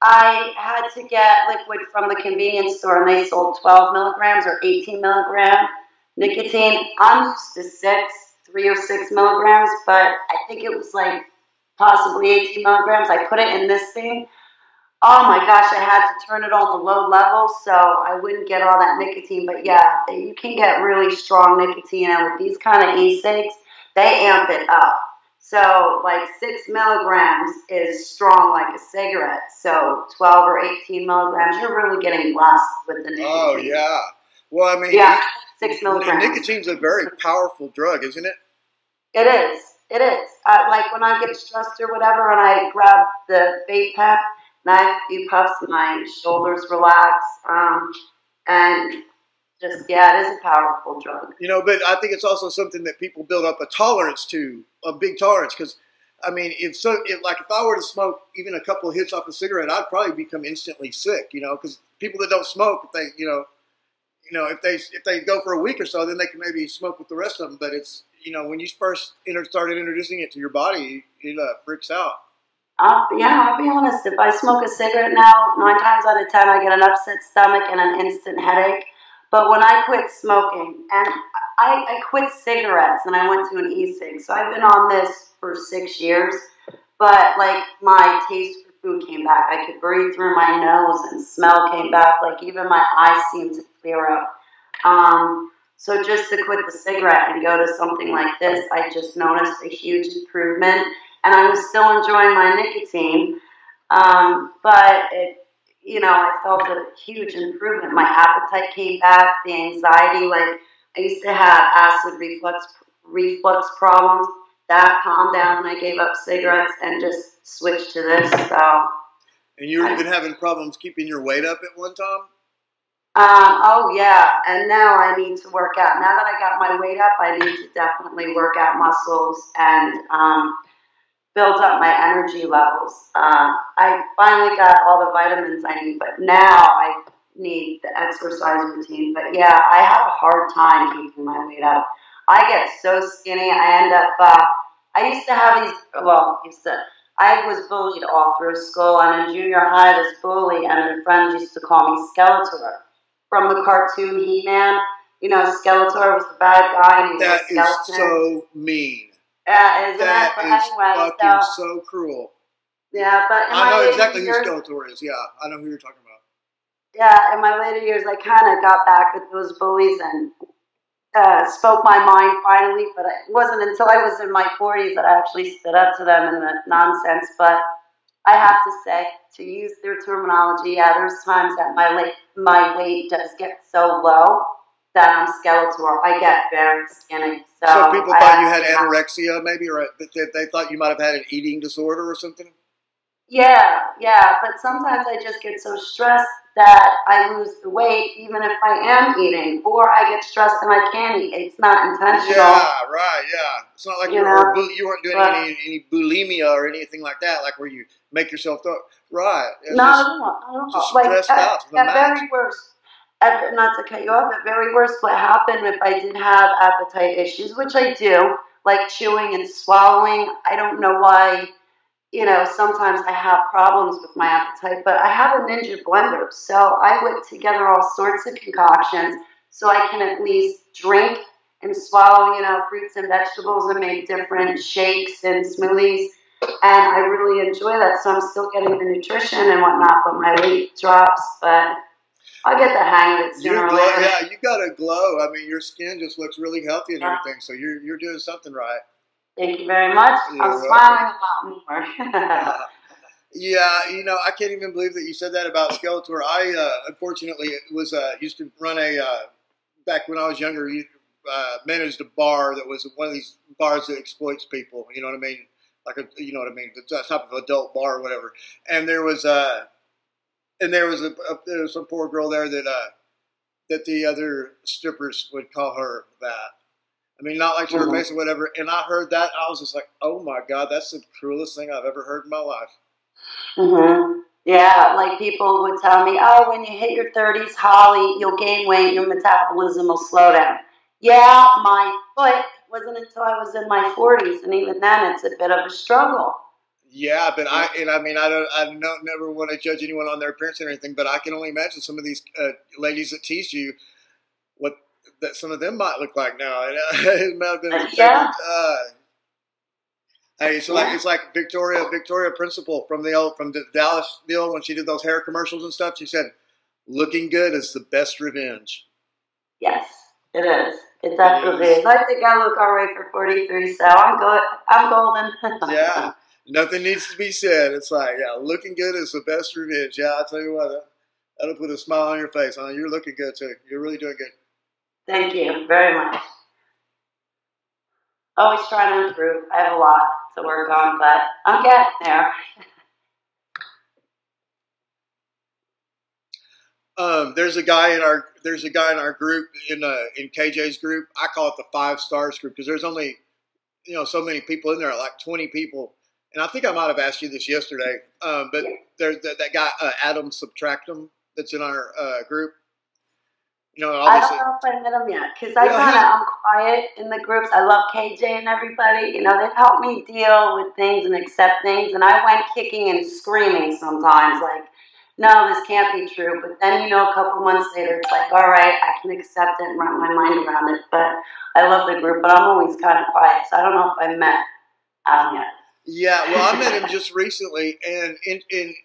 I had to get liquid from the convenience store, and they sold 12 milligrams or 18 milligram nicotine. I'm used to 3 or 6 milligrams, but I think it was like possibly 18 milligrams. I put it in this thing. Oh my gosh, I had to turn it on the low level so I wouldn't get all that nicotine. But yeah, you can get really strong nicotine, and with these kind of e-cigs, they amp it up. So like 6 milligrams is strong like a cigarette. So 12 or 18 milligrams, you're really getting blessed with the nicotine. Oh yeah. Well, I mean, 6 milligrams. Nicotine's a very powerful drug, isn't it? It is. It is. Like when I get stressed or whatever, and I grab the vape pen, and I have a few puffs, my shoulders relax, and just, it is a powerful drug. You know, but I think it's also something that people build up a tolerance to, a big tolerance, because, I mean, if I were to smoke even a couple of hits off a cigarette, I'd probably become instantly sick, you know, because people that don't smoke, if they, if they go for a week or so, then they can maybe smoke with the rest of them, but it's, you know, when you first started introducing it to your body, it freaks out. I'll be honest. If I smoke a cigarette now, 9 times out of 10, I get an upset stomach and an instant headache. But when I quit smoking, and I quit cigarettes, and I went to an e-cig, so I've been on this for 6 years. But like my taste for food came back. I could breathe through my nose, and smell came back. Like even my eyes seemed to clear up. So just to quit the cigarette and go to something like this, I just noticed a huge improvement. And I was still enjoying my nicotine, but I felt a huge improvement. My appetite came back, the anxiety, like I used to have acid reflux problems. That calmed down when I gave up cigarettes and just switched to this. So. And you were even having problems keeping your weight up at one time? Oh yeah, and now I need to work out. Now that I got my weight up, I need to definitely work out muscles and build up my energy levels. I finally got all the vitamins I need, but now I need the exercise routine. But yeah, I have a hard time keeping my weight up. I get so skinny. I end up, I used to have these, I was bullied all through school, and in junior high, this bully and her friends used to call me Skeletor. From the cartoon He-Man, you know, Skeletor was the bad guy. And that is so mean. Yeah, isn't that it? But is anyway, fucking so cruel. Yeah, but I know exactly who Skeletor is. Yeah, I know who you're talking about. Yeah, in my later years, I kind of got back with those bullies and spoke my mind finally. But it wasn't until I was in my 40s that I actually stood up to them in the nonsense. But I have to say, to use their terminology, there's times that my weight does get so low that I'm Skeletor. I get very skinny. So people thought you had anorexia, maybe, or they thought you might have had an eating disorder or something? Yeah, but sometimes I just get so stressed that I lose the weight even if I am eating, or I get stressed and I can't eat. It's not intentional. Yeah, right, yeah. It's not like you weren't doing any bulimia or anything like that, like where you make yourself throw. Right. No. Just stressed out to the max. At very worst, not to cut you off, at very worst, what happened if I did have appetite issues, which I do, like chewing and swallowing. I don't know why. Sometimes I have problems with my appetite, but I have a Ninja blender, so I whip together all sorts of concoctions so I can at least drink and swallow, fruits and vegetables and make different shakes and smoothies. And I really enjoy that. So I'm still getting the nutrition and whatnot, but my weight drops. But I'll get the hang of it sooner or later. Yeah, you got a glow. I mean, your skin just looks really healthy and everything. So you're doing something right. Thank you very much. I'm smiling a lot more. Yeah, I can't even believe that you said that about Skeletor. I unfortunately used to run back when I was younger. Managed a bar that was one of these bars that exploits people. You know what I mean? The type of adult bar or whatever. And there was some poor girl there that the other strippers would call her that. I mean, not like to her face or whatever. And I heard that, I was just like, oh my God, that's the cruelest thing I've ever heard in my life. Yeah, like people would tell me, oh, when you hit your 30s, Holly, you'll gain weight, your metabolism will slow down. Yeah, my foot wasn't until I was in my 40s, and even then, it's a bit of a struggle. Yeah, but I don't never want to judge anyone on their appearance or anything, but I can only imagine some of these ladies that tease you, what that some of them might look like now. It might have been hey, so it's like Victoria Principal from the Dallas deal when she did those hair commercials and stuff. She said, "Looking good is the best revenge." Yes, it is. It definitely is. I think I look all right for 43, so I'm good. I'm golden. Yeah, nothing needs to be said. It's like, yeah, looking good is the best revenge. Yeah, I tell you what, that'll put a smile on your face. Huh? You're looking good too. You're really doing good. Thank you very much. Always trying to improve. I have a lot to work on, but I'm getting there. There's a guy in our group in KJ's group. I call it the 5 stars group because there's only so many people in there, like 20 people. And I think I might have asked you this yesterday, but there's that guy Adam Subtractum that's in our group. I don't know if I met him yet because I'm quiet in the groups. I love KJ and everybody. They've helped me deal with things and accept things. And I went kicking and screaming sometimes, like, no, this can't be true. But then, a couple months later, it's like, all right, I can accept it and wrap my mind around it. But I love the group, but I'm always kind of quiet. So I don't know if I met Adam yet. Yeah, well, I met him just recently, and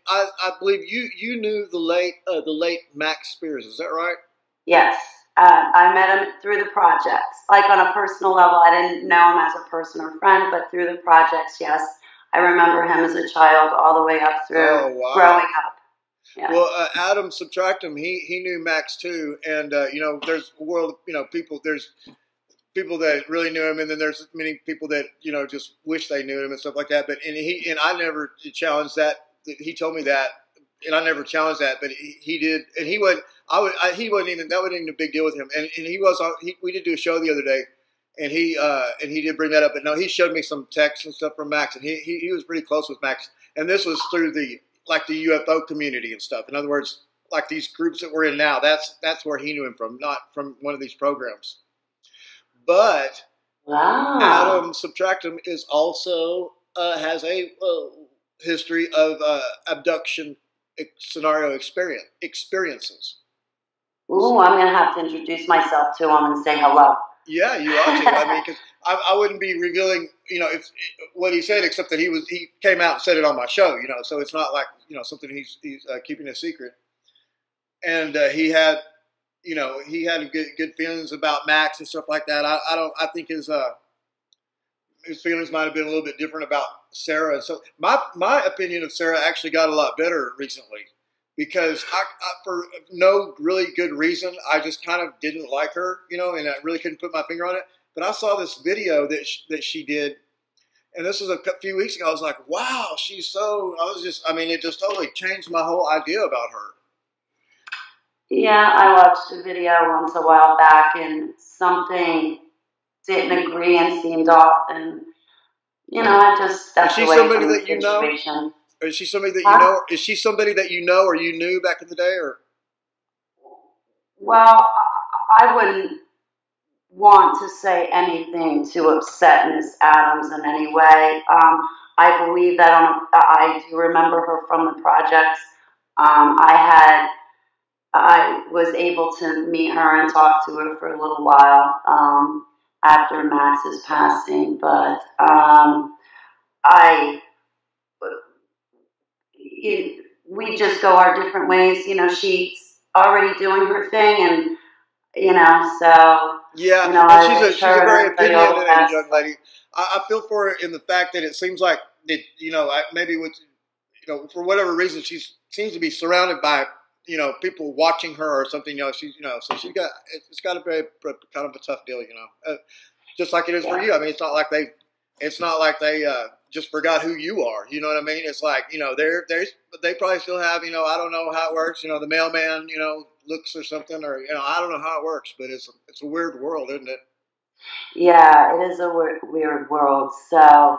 I believe you knew the late Max Spears. Is that right? Yes, I met him through the projects. Like on a personal level, I didn't know him as a person or friend, but through the projects, yes. I remember him as a child all the way up through growing up. Yeah. Well, Adam Subtractum, he knew Max too, and there's a world of people. There's people that really knew him, and then there's many people that just wish they knew him and stuff like that. But I never challenged that. He told me that. And I never challenged that, but he did, and he wasn't even that wasn't even a big deal with him. And he was on. We did do a show the other day, and he did bring that up. But no, he showed me some texts and stuff from Max, and he was pretty close with Max. And this was through the UFO community and stuff. In other words, like these groups that we're in now. That's where he knew him from, not from one of these programs. But Adam Subtractum is also has a history of abduction scenario experiences. Ooh, I'm going to have to introduce myself to him and say hello. Yeah, you ought to. I mean, because I wouldn't be revealing, what he said, except that he came out and said it on my show, so it's not like, something he's keeping a secret. And he had good feelings about Max and stuff like that. I think his feelings might have been a little bit different about Sarah. So my opinion of Sarah actually got a lot better recently because I for no really good reason, I just kind of didn't like her, and I really couldn't put my finger on it. But I saw this video that she did, and this was a few weeks ago. I was like, wow, it just totally changed my whole idea about her. Yeah, I watched a video once a while back, and something didn't agree and seemed off, and I just stepped away from the situation. Is she somebody that you know? Is she somebody that you know or you knew back in the day, or? Well, I wouldn't want to say anything to upset Miss Adams in any way. I believe that I do remember her from the projects. I was able to meet her and talk to her for a little while. after Max's passing, but I we just go our different ways. You know, she's already doing her thing, and so Yeah, you know, and I she's wish a her and very everybody all the opinionated best. young lady. I feel for her in the fact that it seems like that maybe with for whatever reason she seems to be surrounded by people watching her or something. She's so it's got to be kind of a tough deal. Just like it is for you. I mean, it's not like they just forgot who you are. You know what I mean? It's like they probably still have I don't know how it works. The mailman looks or something, or I don't know how it works, but it's a weird world, isn't it? Yeah, it is a weird world. So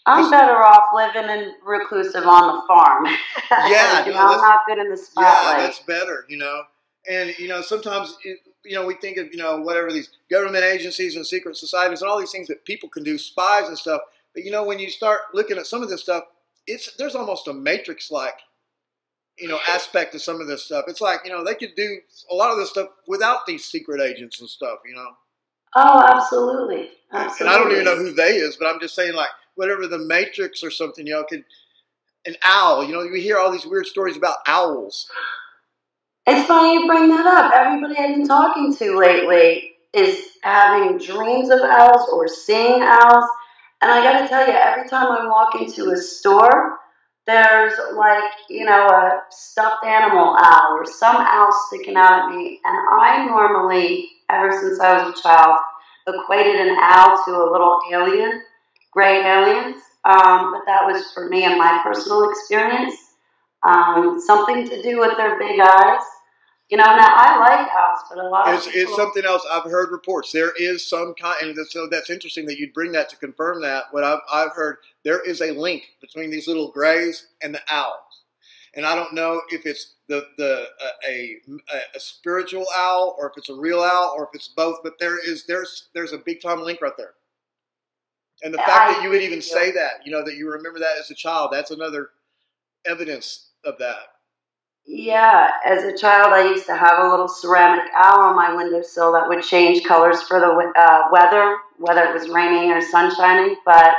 I'm better off living in reclusive on the farm. Yeah, I'm not good in the spotlight. Yeah, that's better. And sometimes we think of whatever these government agencies and secret societies and all these things that people can do, spies and stuff. But when you start looking at some of this stuff, there's almost a matrix-like aspect to some of this stuff. It's like they could do a lot of this stuff without these secret agents and stuff. Oh, absolutely. Absolutely. And I don't even know who they is, but I'm just saying, like, whatever the Matrix or something, could an owl. You hear all these weird stories about owls. It's funny you bring that up. Everybody I've been talking to lately is having dreams of owls or seeing owls. And I got to tell you, every time I walk into a store, there's like, a stuffed animal owl or some owl sticking out at me. And I normally, ever since I was a child, equated an owl to a little alien, gray aliens. But that was for me and my personal experience. Something to do with their big eyes. Now I like owls, but a lot of people... It's something else. I've heard reports. There is some kind, and so that's interesting that you'd bring that to confirm that. What I've heard, there is a link between these little grays and the owls, and I don't know if it's a spiritual owl or if it's a real owl or if it's both. But there's a big time link right there, and the fact that you would even say that, that you remember that as a child, that's another evidence of that. Yeah, as a child, I used to have a little ceramic owl on my windowsill that would change colors for the weather, whether it was raining or sun shining. But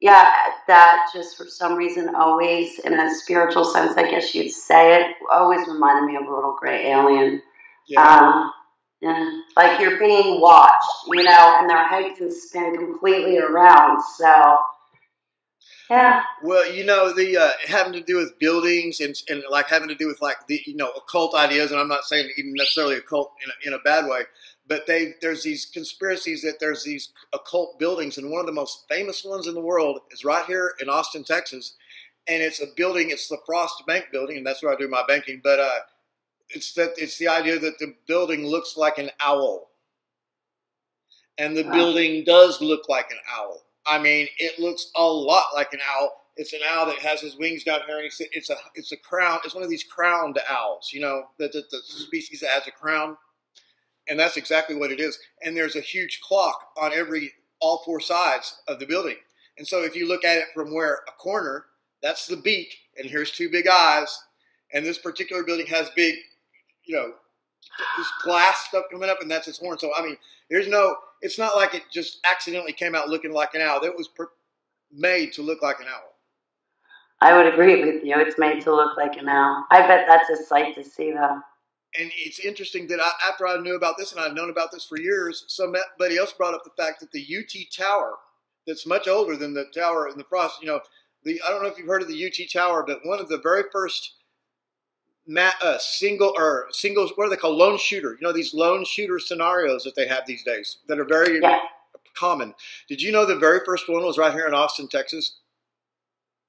yeah, that just for some reason always, in a spiritual sense, I guess you'd say it, always reminded me of a little gray alien. Yeah. Yeah, like you're being watched, and their head can spin completely around. So. Yeah. Well, the having to do with buildings and like having to do with like the occult ideas, and I'm not saying even necessarily occult in a bad way, but there's these conspiracies that there's these occult buildings, and one of the most famous ones in the world is right here in Austin, Texas, and it's a building. It's the Frost Bank building, and that's where I do my banking. But it's the idea that the building looks like an owl, and the building does look like an owl. I mean, it looks a lot like an owl. It's an owl that has his wings down here, and it's a crown. It's one of these crowned owls, the species that has a crown, and that's exactly what it is. And there's a huge clock on all four sides of the building. And so if you look at it from a corner, that's the beak, and here's two big eyes. And this particular building has big, this glass stuff coming up, and that's its horn. So I mean, it's not like it just accidentally came out looking like an owl. It was made to look like an owl. I would agree with you. It's made to look like an owl. I bet that's a sight to see, though. And it's interesting that after I knew about this, and I'd known about this for years, somebody else brought up the fact that the UT Tower, that's much older than the tower in the Frost, I don't know if you've heard of the UT Tower, but one of the very first single, what are they called? Lone shooter. These lone shooter scenarios that they have these days that are very common. Did you know the very first one was right here in Austin, Texas?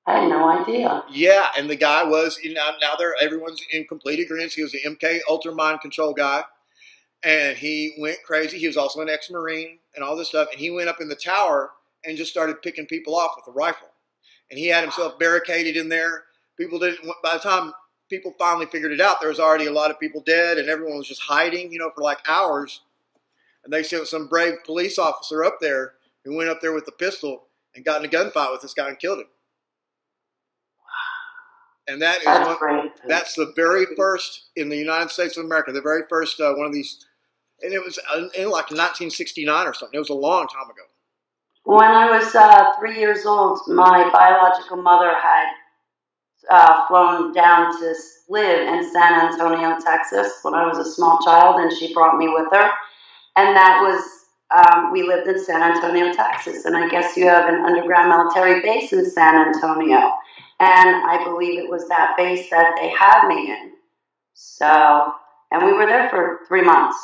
I had no idea. Yeah, and the guy was, now everyone's in complete agreement. He was the MK Ultra Mind Control guy, and he went crazy. He was also an ex-Marine and all this stuff, and he went up in the tower and just started picking people off with a rifle. And he had himself barricaded in there. By the time people finally figured it out, there was already a lot of people dead, and everyone was just hiding, for like hours. And they sent some brave police officer up there who went up there with a pistol and got in a gunfight with this guy and killed him. And that's the very first in the United States of America, the very first one of these And it was in like 1969 or something. It was a long time ago. When I was 3 years old, my biological mother had flown down to live in San Antonio, Texas, when I was a small child, and she brought me with her. And that was, we lived in San Antonio, Texas, and I guess you have an underground military base in San Antonio. And I believe it was that base that they had me in. So, and we were there for 3 months.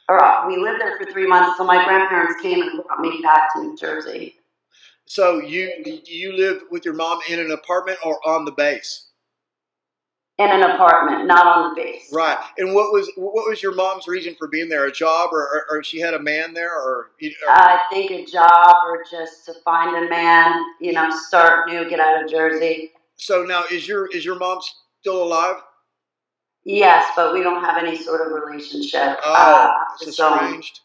Or we lived there for 3 months until my grandparents came and brought me back to New Jersey. So you lived with your mom in an apartment or on the base? In an apartment, not on the base. Right. And what was your mom's reason for being there? A job, or she had a man there, or I think a job, or just to find a man, you know, start new, get out of Jersey. So now, is your mom still alive? Yes, but we don't have any sort of relationship. Oh, it's estranged.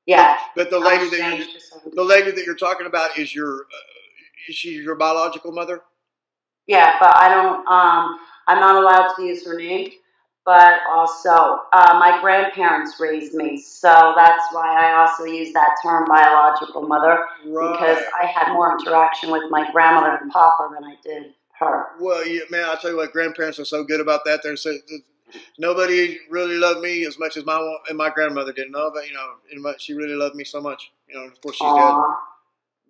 Yeah. But the lady that you're talking about is she your biological mother? Yeah, but I don't. I'm not allowed to use her name. But also, my grandparents raised me, so that's why I also use that term, biological mother, because I had more interaction with my grandmother and papa than I did her. Well, yeah, man, I tell you what, grandparents are so good about that. They're so, nobody really loved me as much as my grandmother did. No, but she really loved me so much. You know, of course she's dead.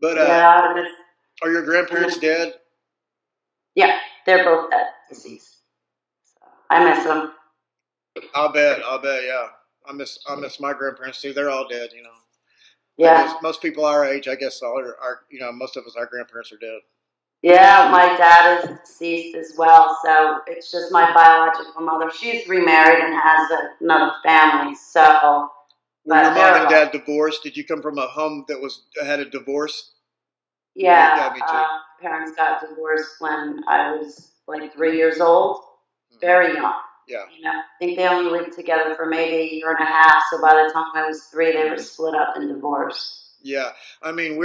But yeah, are your grandparents dead? Yeah, they're both dead, deceased. So I miss them. I'll bet, yeah. I miss my grandparents too. They're all dead, you know. Yeah. Most people our age, I guess, most of us, our grandparents are dead. Yeah, my dad is deceased as well, so it's just my biological mother. She's remarried and has another family, so. Were your mom and dad divorced? Did you come from a home that had a divorce? Yeah, me too. Parents got divorced when I was like 3 years old, very young. Yeah. You know, I think they only lived together for maybe a year and a half, so by the time I was 3, they were split up and divorced. Yeah, I mean,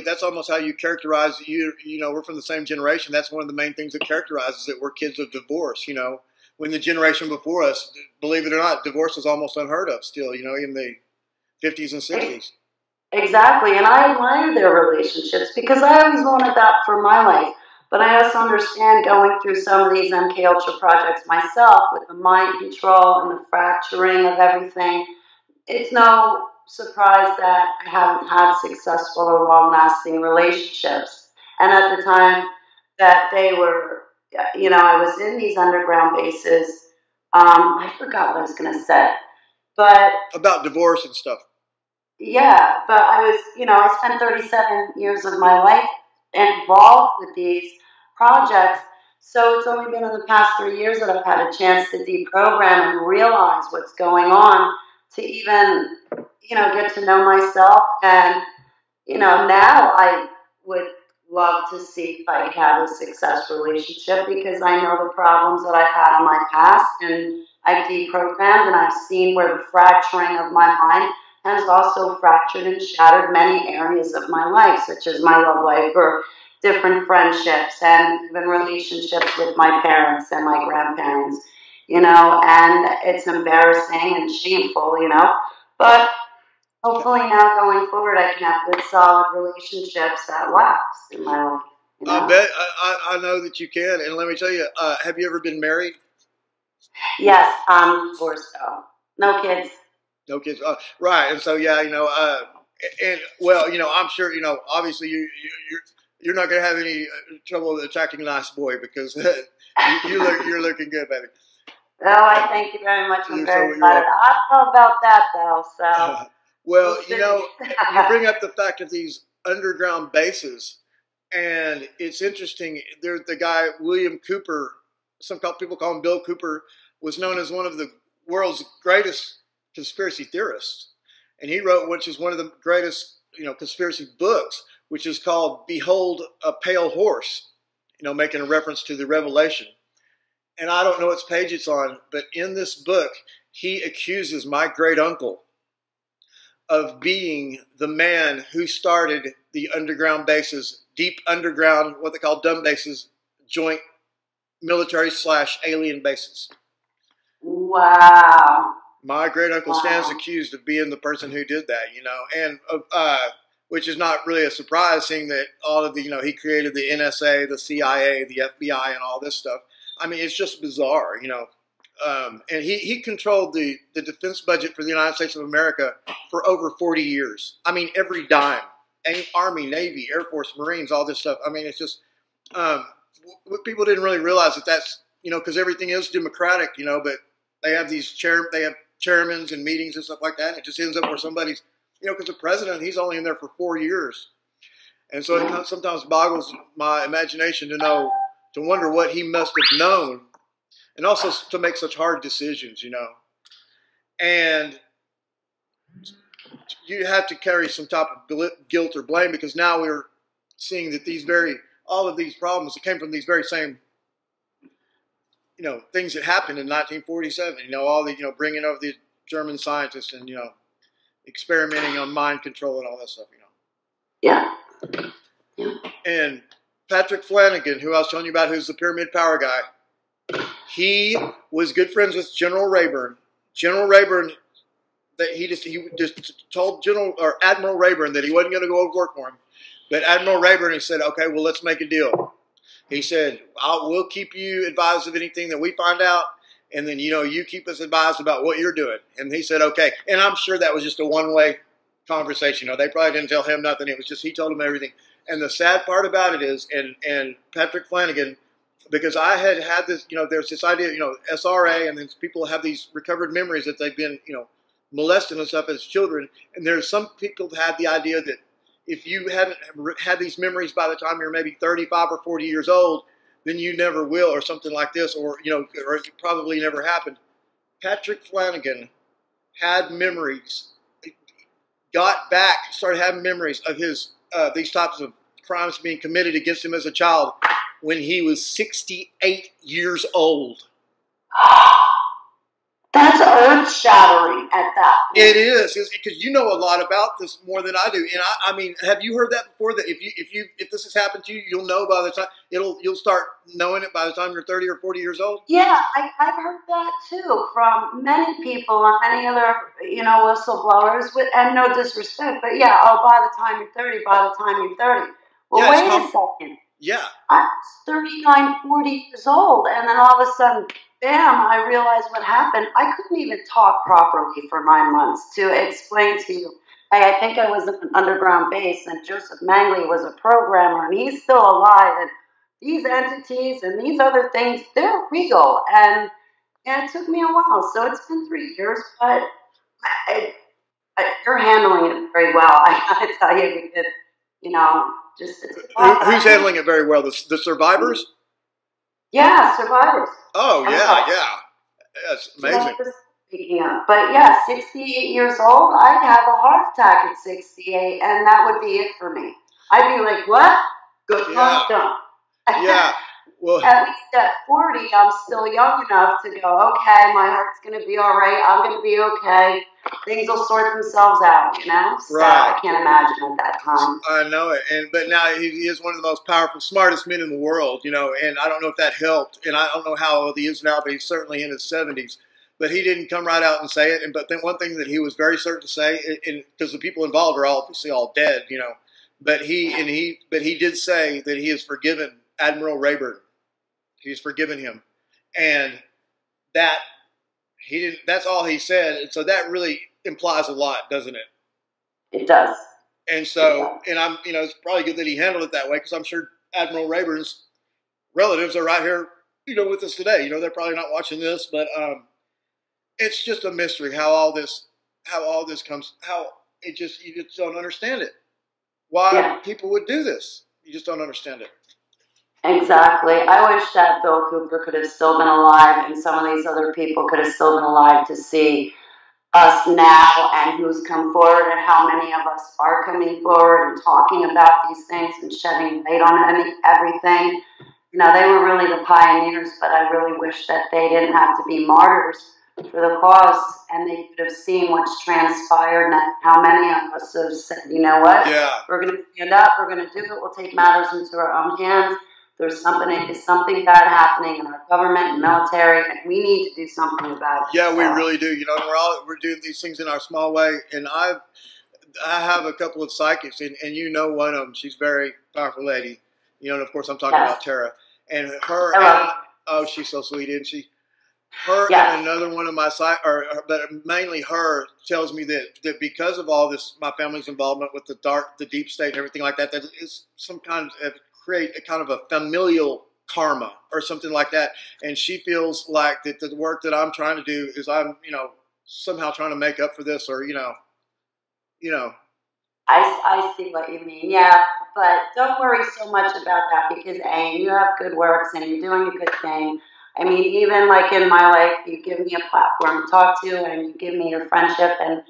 that's almost how you characterize, we're from the same generation. That's one of the main things that characterizes it. We're kids of divorce, you know. When the generation before us, believe it or not, divorce was almost unheard of still, you know, in the 50s and 60s. Exactly, and I admire their relationships because I always wanted that for my life. But I also understand going through some of these MK Ultra projects myself with the mind control and the fracturing of everything. It's no surprise that I haven't had successful or long-lasting relationships. And at the time that they were, you know, I was in these underground bases. I forgot what I was going to say, but about divorce and stuff. Yeah, but I spent 37 years of my life involved with these projects. So it's only been in the past 3 years that I've had a chance to deprogram and realize what's going on to even, get to know myself. And, now I would love to see if I could have a successful relationship because I know the problems that I've had in my past and I've deprogrammed and I've seen where the fracturing of my mind has also fractured and shattered many areas of my life, such as my love life or different friendships and even relationships with my parents and my grandparents, and it's embarrassing and shameful, but hopefully now going forward I can have good, solid relationships that last in my life. I bet, I know that you can, and let me tell you, have you ever been married? Yes, I'm divorced though. No kids. No kids, right? And so, yeah, I'm sure, obviously you're not going to have any trouble attracting a nice boy because you're looking good, baby. Oh, I thank you very much. I'm very excited. I don't know about that though. So, well, you bring up the fact of these underground bases, and it's interesting. There's the guy William Cooper. Some people call him Bill Cooper. Was known as one of the world's greatest conspiracy theorists, and he wrote, which is one of the greatest, conspiracy books, which is called "Behold a Pale Horse," making a reference to the Revelation. And I don't know what page it's on, but in this book, he accuses my great uncle of being the man who started the underground bases, deep underground, what they call dumb bases, joint military / alien bases. Wow. My great uncle Wow. Stan's accused of being the person who did that, you know, and which is not really a surprise, seeing that all of the, you know, he created the NSA, the CIA, the FBI, and all this stuff. I mean, it's just bizarre, you know. And he controlled the defense budget for the United States of America for over 40 years. I mean, every dime. Army, Navy, Air Force, Marines, all this stuff. I mean, it's just what people didn't really realize that's, you know, because everything is democratic, you know, but they have these chairmen and meetings and stuff like that. And it just ends up where somebody's, you know, because the president, he's only in there for 4 years. And so it sometimes boggles my imagination to wonder what he must have known, and also to make such hard decisions, you know. And you have to carry some type of guilt or blame, because now we're seeing that all of these problems came from these very same, you know, things that happened in 1947. You know, all the, you know, bringing over the German scientists and, you know, experimenting on mind control and all that stuff, you know. Yeah. And Patrick Flanagan, who I was telling you about, who's the Pyramid Power guy, he was good friends with General Rayburn. General Rayburn, that he just told Admiral Rayburn that he wasn't going to go to work for him. But Admiral Rayburn, he said, okay, well, let's make a deal. He said, we'll keep you advised of anything that we find out, and then, you know, you keep us advised about what you're doing. And he said, okay. And I'm sure that was just a one-way conversation. You know, they probably didn't tell him nothing. It was just he told them everything. And the sad part about it is, and Patrick Flanagan, because I had this, you know, there's this idea, you know, SRA, and then people have these recovered memories that they've been, you know, molested and stuff as children. And there's some people that had the idea that if you haven't had these memories by the time you're maybe 35 or 40 years old, then you never will, or something like this, or, you know, or it probably never happened. Patrick Flanagan had memories, started having memories of his these types of crimes being committed against him as a child when he was 68 years old. That's earth-shattering at that point. It is, because you know a lot about this more than I do. And I mean, have you heard that before? That if this has happened to you, you'll know by the time you'll start knowing it by the time you're 30 or 40 years old. Yeah, I've heard that too from many people and many other, you know, whistleblowers. And no disrespect, but yeah, by the time you're 30, by the time you're 30. Well, wait a second. Yeah. I was 39, 40 years old, and then all of a sudden, bam, I realized what happened. I couldn't even talk properly for 9 months to explain to you, hey, I think I was in an underground base, and Joseph Mangley was a programmer, and he's still alive, and these entities and these other things, they're real, and it took me a while, so it's been 3 years, but you're handling it very well, I gotta tell you, because, you know, who's handling it very well? The survivors? Yeah, survivors. Oh, yeah. That's amazing. But yeah, 68 years old, I'd have a heart attack at 68, and that would be it for me. I'd be like, what? Good luck, done. Yeah. Well, at least at 40, I'm still young enough to go, okay, my heart's going to be all right. I'm going to be okay. Things will sort themselves out, you know? So right. I can't imagine at that time. I know it. But now he is one of the most powerful, smartest men in the world, you know, and I don't know if that helped. And I don't know how old he is now, but he's certainly in his 70s. But he didn't come right out and say it. But then one thing that he was very certain to say, because the people involved are obviously all dead, you know, but he did say that he has forgiven Admiral Rayburn. He's forgiven him, and that he didn't. That's all he said, and so that really implies a lot, doesn't it? It does. And so, and I'm, you know, it's probably good that he handled it that way, because I'm sure Admiral Rayburn's relatives are right here, you know, with us today. You know, they're probably not watching this, but it's just a mystery how all this comes. How you just don't understand it. Why people would do this? You just don't understand it. Exactly. I wish that Bill Cooper could have still been alive, and some of these other people could have still been alive to see us now and who's come forward and how many of us are coming forward and talking about these things and shedding light on everything. You know, they were really the pioneers, but I really wish that they didn't have to be martyrs for the cause, and they could have seen what's transpired and how many of us have said, you know what, we're going to stand up, we're going to do it, we'll take matters into our own hands. there's something bad happening in our government and military, and we need to do something about it. Yeah, we really do. You know, we're doing these things in our small way, and I have a couple of psychics, and you know one of them. She's a very powerful lady. You know, and of course I'm talking about Tara. And her, oh, she's so sweet, isn't she? Her and another one of my but mainly her tells me that because of all this, my family's involvement with the deep state and everything like that, that is some kind of create a kind of a familial karma or something like that. And she feels like that the work that I'm trying to do is I'm, you know, somehow trying to make up for this, or you know. I see what you mean. Yeah, but don't worry so much about that, because Ayin, you have good works and you're doing a good thing. I mean, even like in my life, you give me a platform to talk to, and you give me your friendship, and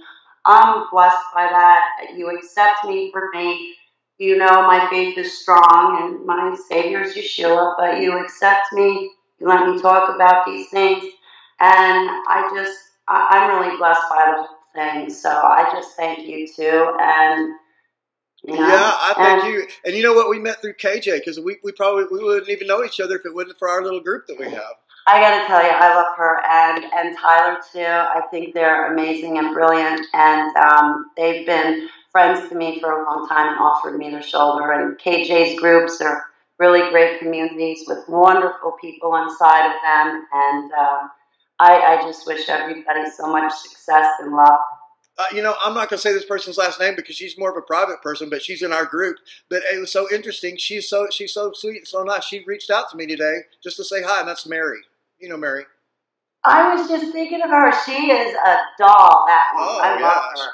I'm blessed by that. You accept me for me. You know my faith is strong, and my Savior is Yeshua, but you accept me. You let me talk about these things, and I'm really blessed by the whole thing. So I just thank you too, and you know, yeah, I thank you. And you know what? We met through KJ, because we wouldn't even know each other if it wasn't for our little group that we have. I got to tell you, I love her and Tyler too. I think they're amazing and brilliant, and they've been friends to me for a long time and offered me their shoulder. And KJ's groups are really great communities with wonderful people inside of them, and I just wish everybody so much success and love. You know, I'm not going to say this person's last name because she's more of a private person, but she's in our group. But it was so interesting. She's so sweet, so nice. She reached out to me today just to say hi, and that's Mary. You know Mary. I was just thinking of her. She is a doll, that one. Oh, I love her.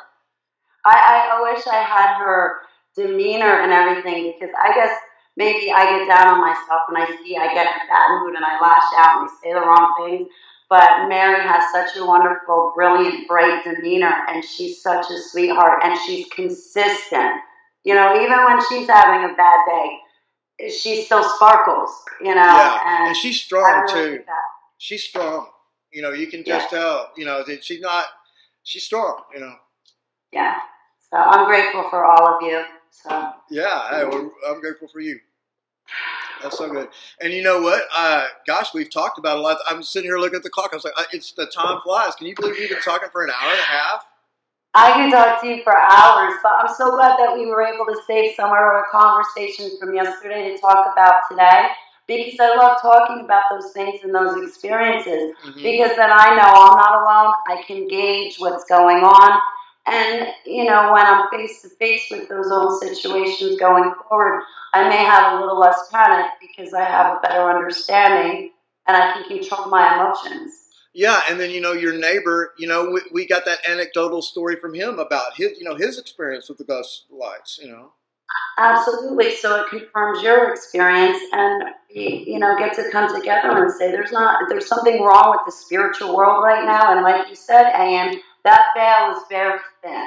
I wish I had her demeanor and everything, because I guess maybe I get down on myself and I get in a bad mood and I lash out and say the wrong things. But Mary has such a wonderful, brilliant, bright demeanor, and she's such a sweetheart, and she's consistent. You know, even when she's having a bad day, she still sparkles, you know. Yeah, and she's strong really too. She's strong. You know, you can just tell, you know, that she's strong, you know. Yeah. So I'm grateful for all of you. So yeah, I'm grateful for you. That's so good. And you know what? Gosh, we've talked about a lot. I'm sitting here looking at the clock. I was like, it's the time flies. Can you believe we've been talking for an hour and a half? I could talk to you for hours, but I'm so glad that we were able to save some of our conversations from yesterday to talk about today, because I love talking about those things and those experiences, because then I know I'm not alone. I can gauge what's going on. And, you know, when I'm face to face with those old situations going forward, I may have a little less panic because I have a better understanding and I can control my emotions. Yeah, and then, you know, your neighbor, you know, we got that anecdotal story from him about his experience with the ghost lights, you know. Absolutely. So it confirms your experience, and you know, get to come together and say there's something wrong with the spiritual world right now. And like you said, Ayin, that veil is very thin,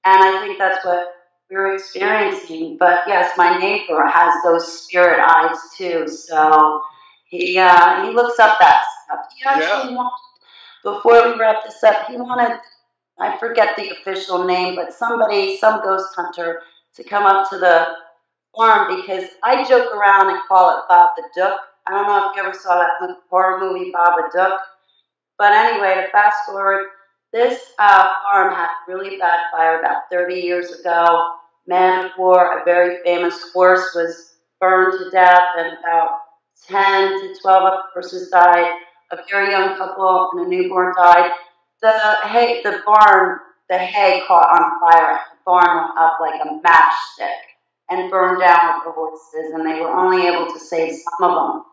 and I think that's what we're experiencing. But yes, my neighbor has those spirit eyes too, so he looks up that stuff. He actually wanted, before we wrap this up, he wanted, I forget the official name, but some ghost hunter, to come up to the farm, because I joke around and call it Bob the Duck. I don't know if you ever saw that horror movie, Bob the Duck. But anyway, to fast forward, this farm had a really bad fire about 30 years ago. Man of war, a very famous horse, was burned to death, and about 10 to 12 other horses died. A very young couple and a newborn died. The hay caught on fire. The barn went up like a matchstick and burned down with the horses, and they were only able to save some of them.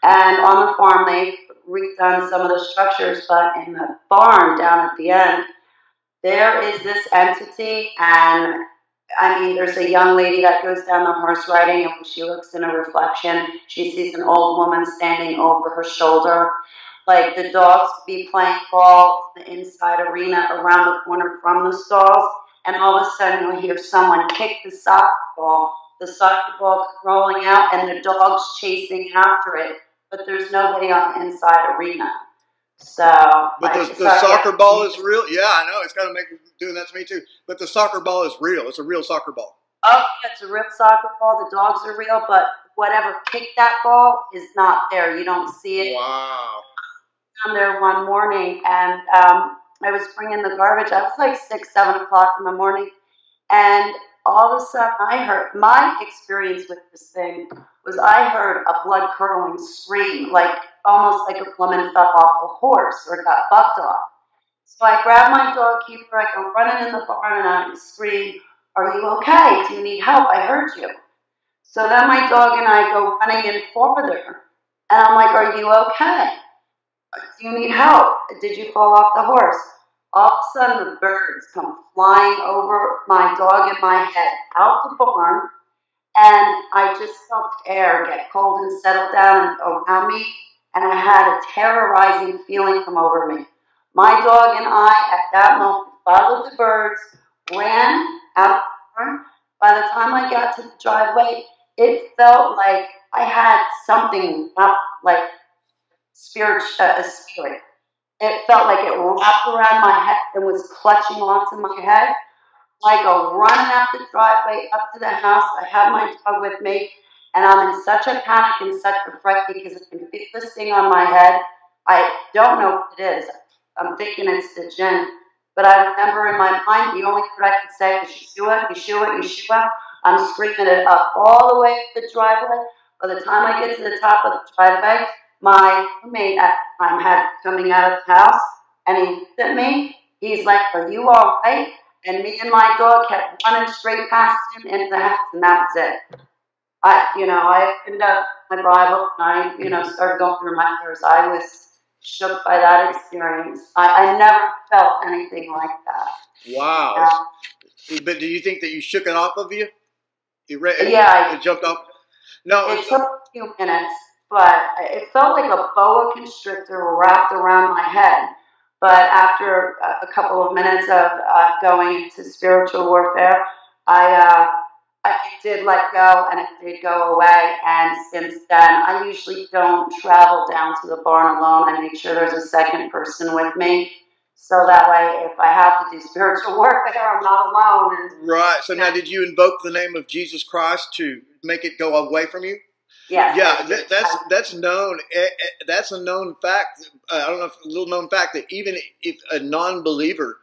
And on the farm, they've redone some of the structures, but in the barn down at the end, there is this entity, and I mean, there's a young lady that goes down the horse riding, and when she looks in a reflection, she sees an old woman standing over her shoulder. Like the dogs be playing ball in the inside arena around the corner from the stalls, and all of a sudden you'll hear someone kick the soccer ball rolling out, and the dog's chasing after it, but there's nobody on the inside arena. So, but the soccer ball is real. Yeah, I know, it's kind of doing that to me too. But the soccer ball is real. It's a real soccer ball. Oh, yeah, it's a real soccer ball. The dogs are real, but the whatever kicked that ball is not there. You don't see it. Wow. I'm there one morning, and I was bringing the garbage. I was like 6, 7 o'clock in the morning, and all of a sudden I heard, my experience with this thing was I heard a blood-curdling scream, like almost like a woman fell off a horse or got bucked off. So I grabbed my dog keeper, I go running in the barn, and I scream, "Are you okay? Do you need help? I heard you." So then my dog and I go running in further, and I'm like, "Are you okay? Do you need help? Did you fall off the horse?" All of a sudden, the birds come flying over my dog and my head out the barn, and I just felt the air get cold and settle down around me, and I had a terrorizing feeling come over me. My dog and I, at that moment, followed the birds, ran out of the barn. By the time I got to the driveway, it felt like I had something up, like a spirit. It felt like it wrapped around my head and was clutching onto my head. I go running out the driveway up to the house. I have my dog with me, and I'm in such a panic and such a fright because I can feel this thing on my head. I don't know what it is. I'm thinking it's the jinn. But I remember in my mind, the only word I could say is Yeshua, Yeshua, Yeshua. I'm screaming it up all the way to the driveway. By the time I get to the top of the driveway, my roommate at the time had coming out of the house, and he looked at me. He's like, "Are you all right?" And me and my dog kept running straight past him into the house, and that was it. I opened up my Bible, and I, started going through my prayers. I was shook by that experience. I never felt anything like that. Wow. But do you think that you shook it off of you? It jumped off? No. It took a few minutes, but it felt like a boa constrictor wrapped around my head. But after a couple of minutes of going into spiritual warfare, I did let go, and it did go away. And since then, I usually don't travel down to the barn alone. I make sure there's a second person with me, so that way, if I have to do spiritual warfare, I'm not alone. Right. So now, did you invoke the name of Jesus Christ to make it go away from you? Yes. Yeah, that's known. That's a known fact. I don't know, a little known fact that even if a non-believer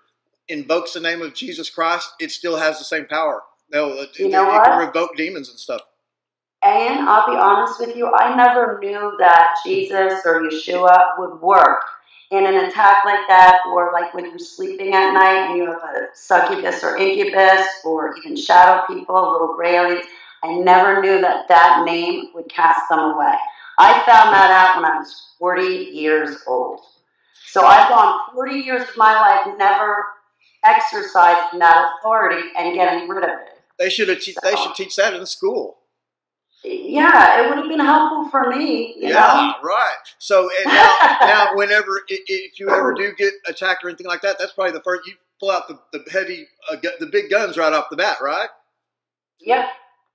invokes the name of Jesus Christ, it still has the same power. It can revoke demons and stuff. And I'll be honest with you, I never knew that Jesus or Yeshua would work in an attack like that, or like when you're sleeping at night and you have a succubus or incubus, or even shadow people, little gray aliens. I never knew that name would cast them away. I found that out when I was 40 years old. So I've gone 40 years of my life never exercising that authority and getting rid of it. They should teach that in school. Yeah, it would have been helpful for me. You know? Right. So now, whenever if you ever do get attacked or anything like that, that's probably the first you pull out the heavy, the big guns right off the bat, right? Yeah.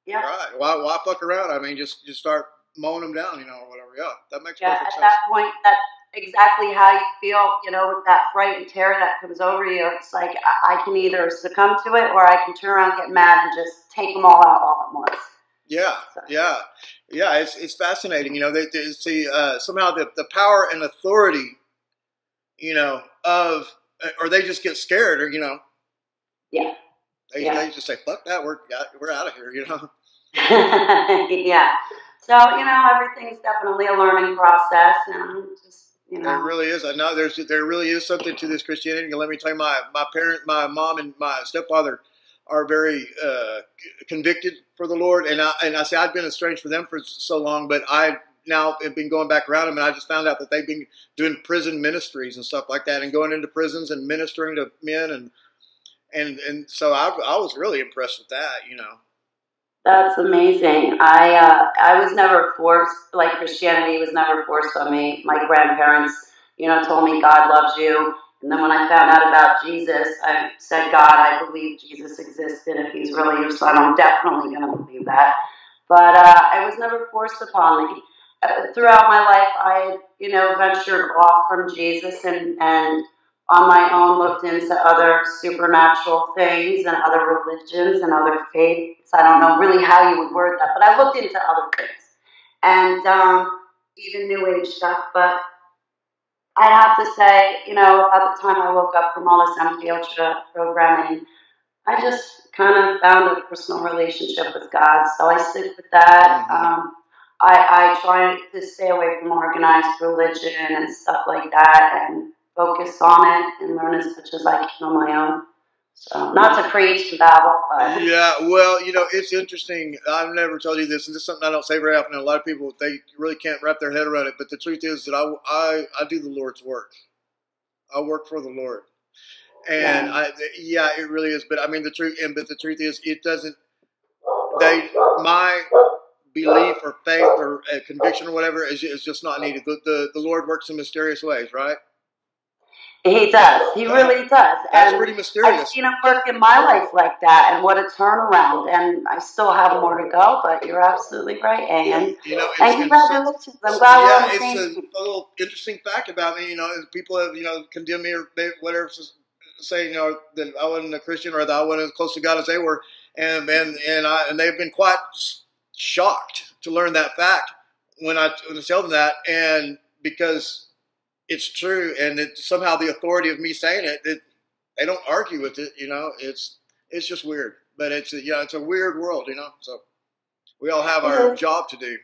Yeah. Right. Why fuck around? I mean, just start mowing them down, or whatever. Yeah, that makes perfect sense. At that point, that's exactly how you feel, with that fright and terror that comes over you. It's like I can either succumb to it, or I can turn around, get mad, and just take them all out all at once. Yeah, so. yeah. It's fascinating. They see somehow the power and authority, or they just get scared, or Yeah. They just say, "Fuck that, we're out of here," Yeah. So everything's definitely a learning process, and just There really is. I know there really is something to this Christianity. And let me tell you, my my mom, and my stepfather are very convicted for the Lord, and I say I've been estranged for them for so long, but I now have been going back around them, and I just found out that they've been doing prison ministries and stuff like that, and going into prisons and ministering to men, and so I was really impressed with that, That's amazing. I was never forced, like Christianity was never forced on me. My grandparents, told me God loves you. And then when I found out about Jesus, I said, God, I believe Jesus exists, and if he's really your son, I'm definitely going to believe that. But it was never forced upon me. Throughout my life, I, ventured off from Jesus and on my own looked into other supernatural things and other religions and other faiths. I don't know really how you would word that, but I looked into other things. and even New Age stuff. But I have to say, you know, at the time I woke up from all this MK Ultra programming, I just kind of found a personal relationship with God. So I stick with that. I try to stay away from organized religion and stuff like that, and focus on it and learn as much as I can on my own. So, not to preach and babble, but Yeah, well, you know, it's interesting. I've never told you this, and this is something I don't say very often. A lot of people, they really can't wrap their head around it. But the truth is that I do the Lord's work. I work for the Lord, and yeah. it really is. But I mean, the truth is, it doesn't. My belief or faith or a conviction or whatever is just not needed. The Lord works in mysterious ways, right? He does. He really does. That's and pretty mysterious. I've seen him work in my life like that, and what a turnaround. And I still have more to go, but you're absolutely right, Ayin. You know, and congratulations. I'm glad we're on the same. It's a little interesting fact about me. You know, people have condemned me or whatever, saying that I wasn't a Christian or that I wasn't as close to God as they were, and they've been quite shocked to learn that fact when I tell them that, and because it's true, and somehow the authority of me saying it, they don't argue with it. You know, it's just weird, but it's a weird world. You know, so we all have our job to do.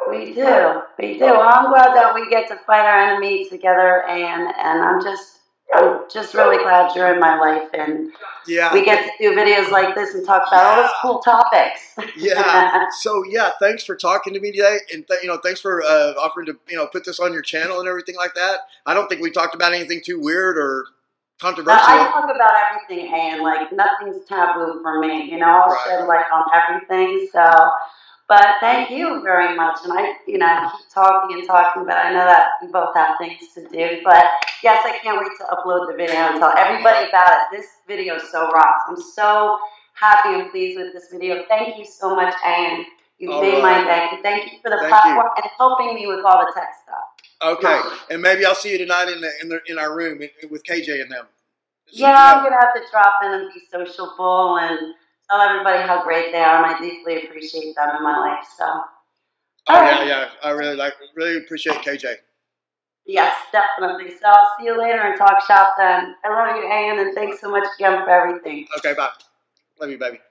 We do. Well, I'm glad that we get to fight our enemies together, and I'm just really glad you're in my life, and we get to do videos like this and talk about all those cool topics. So thanks for talking to me today, and thanks for offering to put this on your channel and everything like that. I don't think we talked about anything too weird or controversial. I talk about everything, and like nothing's taboo for me. You know, I'll shed light on everything. So. But thank you very much, and I, keep talking and talking, but I know that we both have things to do. But yes, I can't wait to upload the video and tell everybody about it. This video so rocks. I'm so happy and pleased with this video. Thank you so much, Ayin. You've made my day. And thank you for the platform and helping me with all the tech stuff. Okay, and maybe I'll see you tonight in our room with KJ and them. I'm gonna have to drop in and be sociable and tell everybody how great they are, and I deeply appreciate them in my life. So, I really appreciate KJ. Yes, definitely. So I'll see you later and talk shop then. I love you, Ayin, and thanks so much again for everything. Okay, bye. Love you, baby.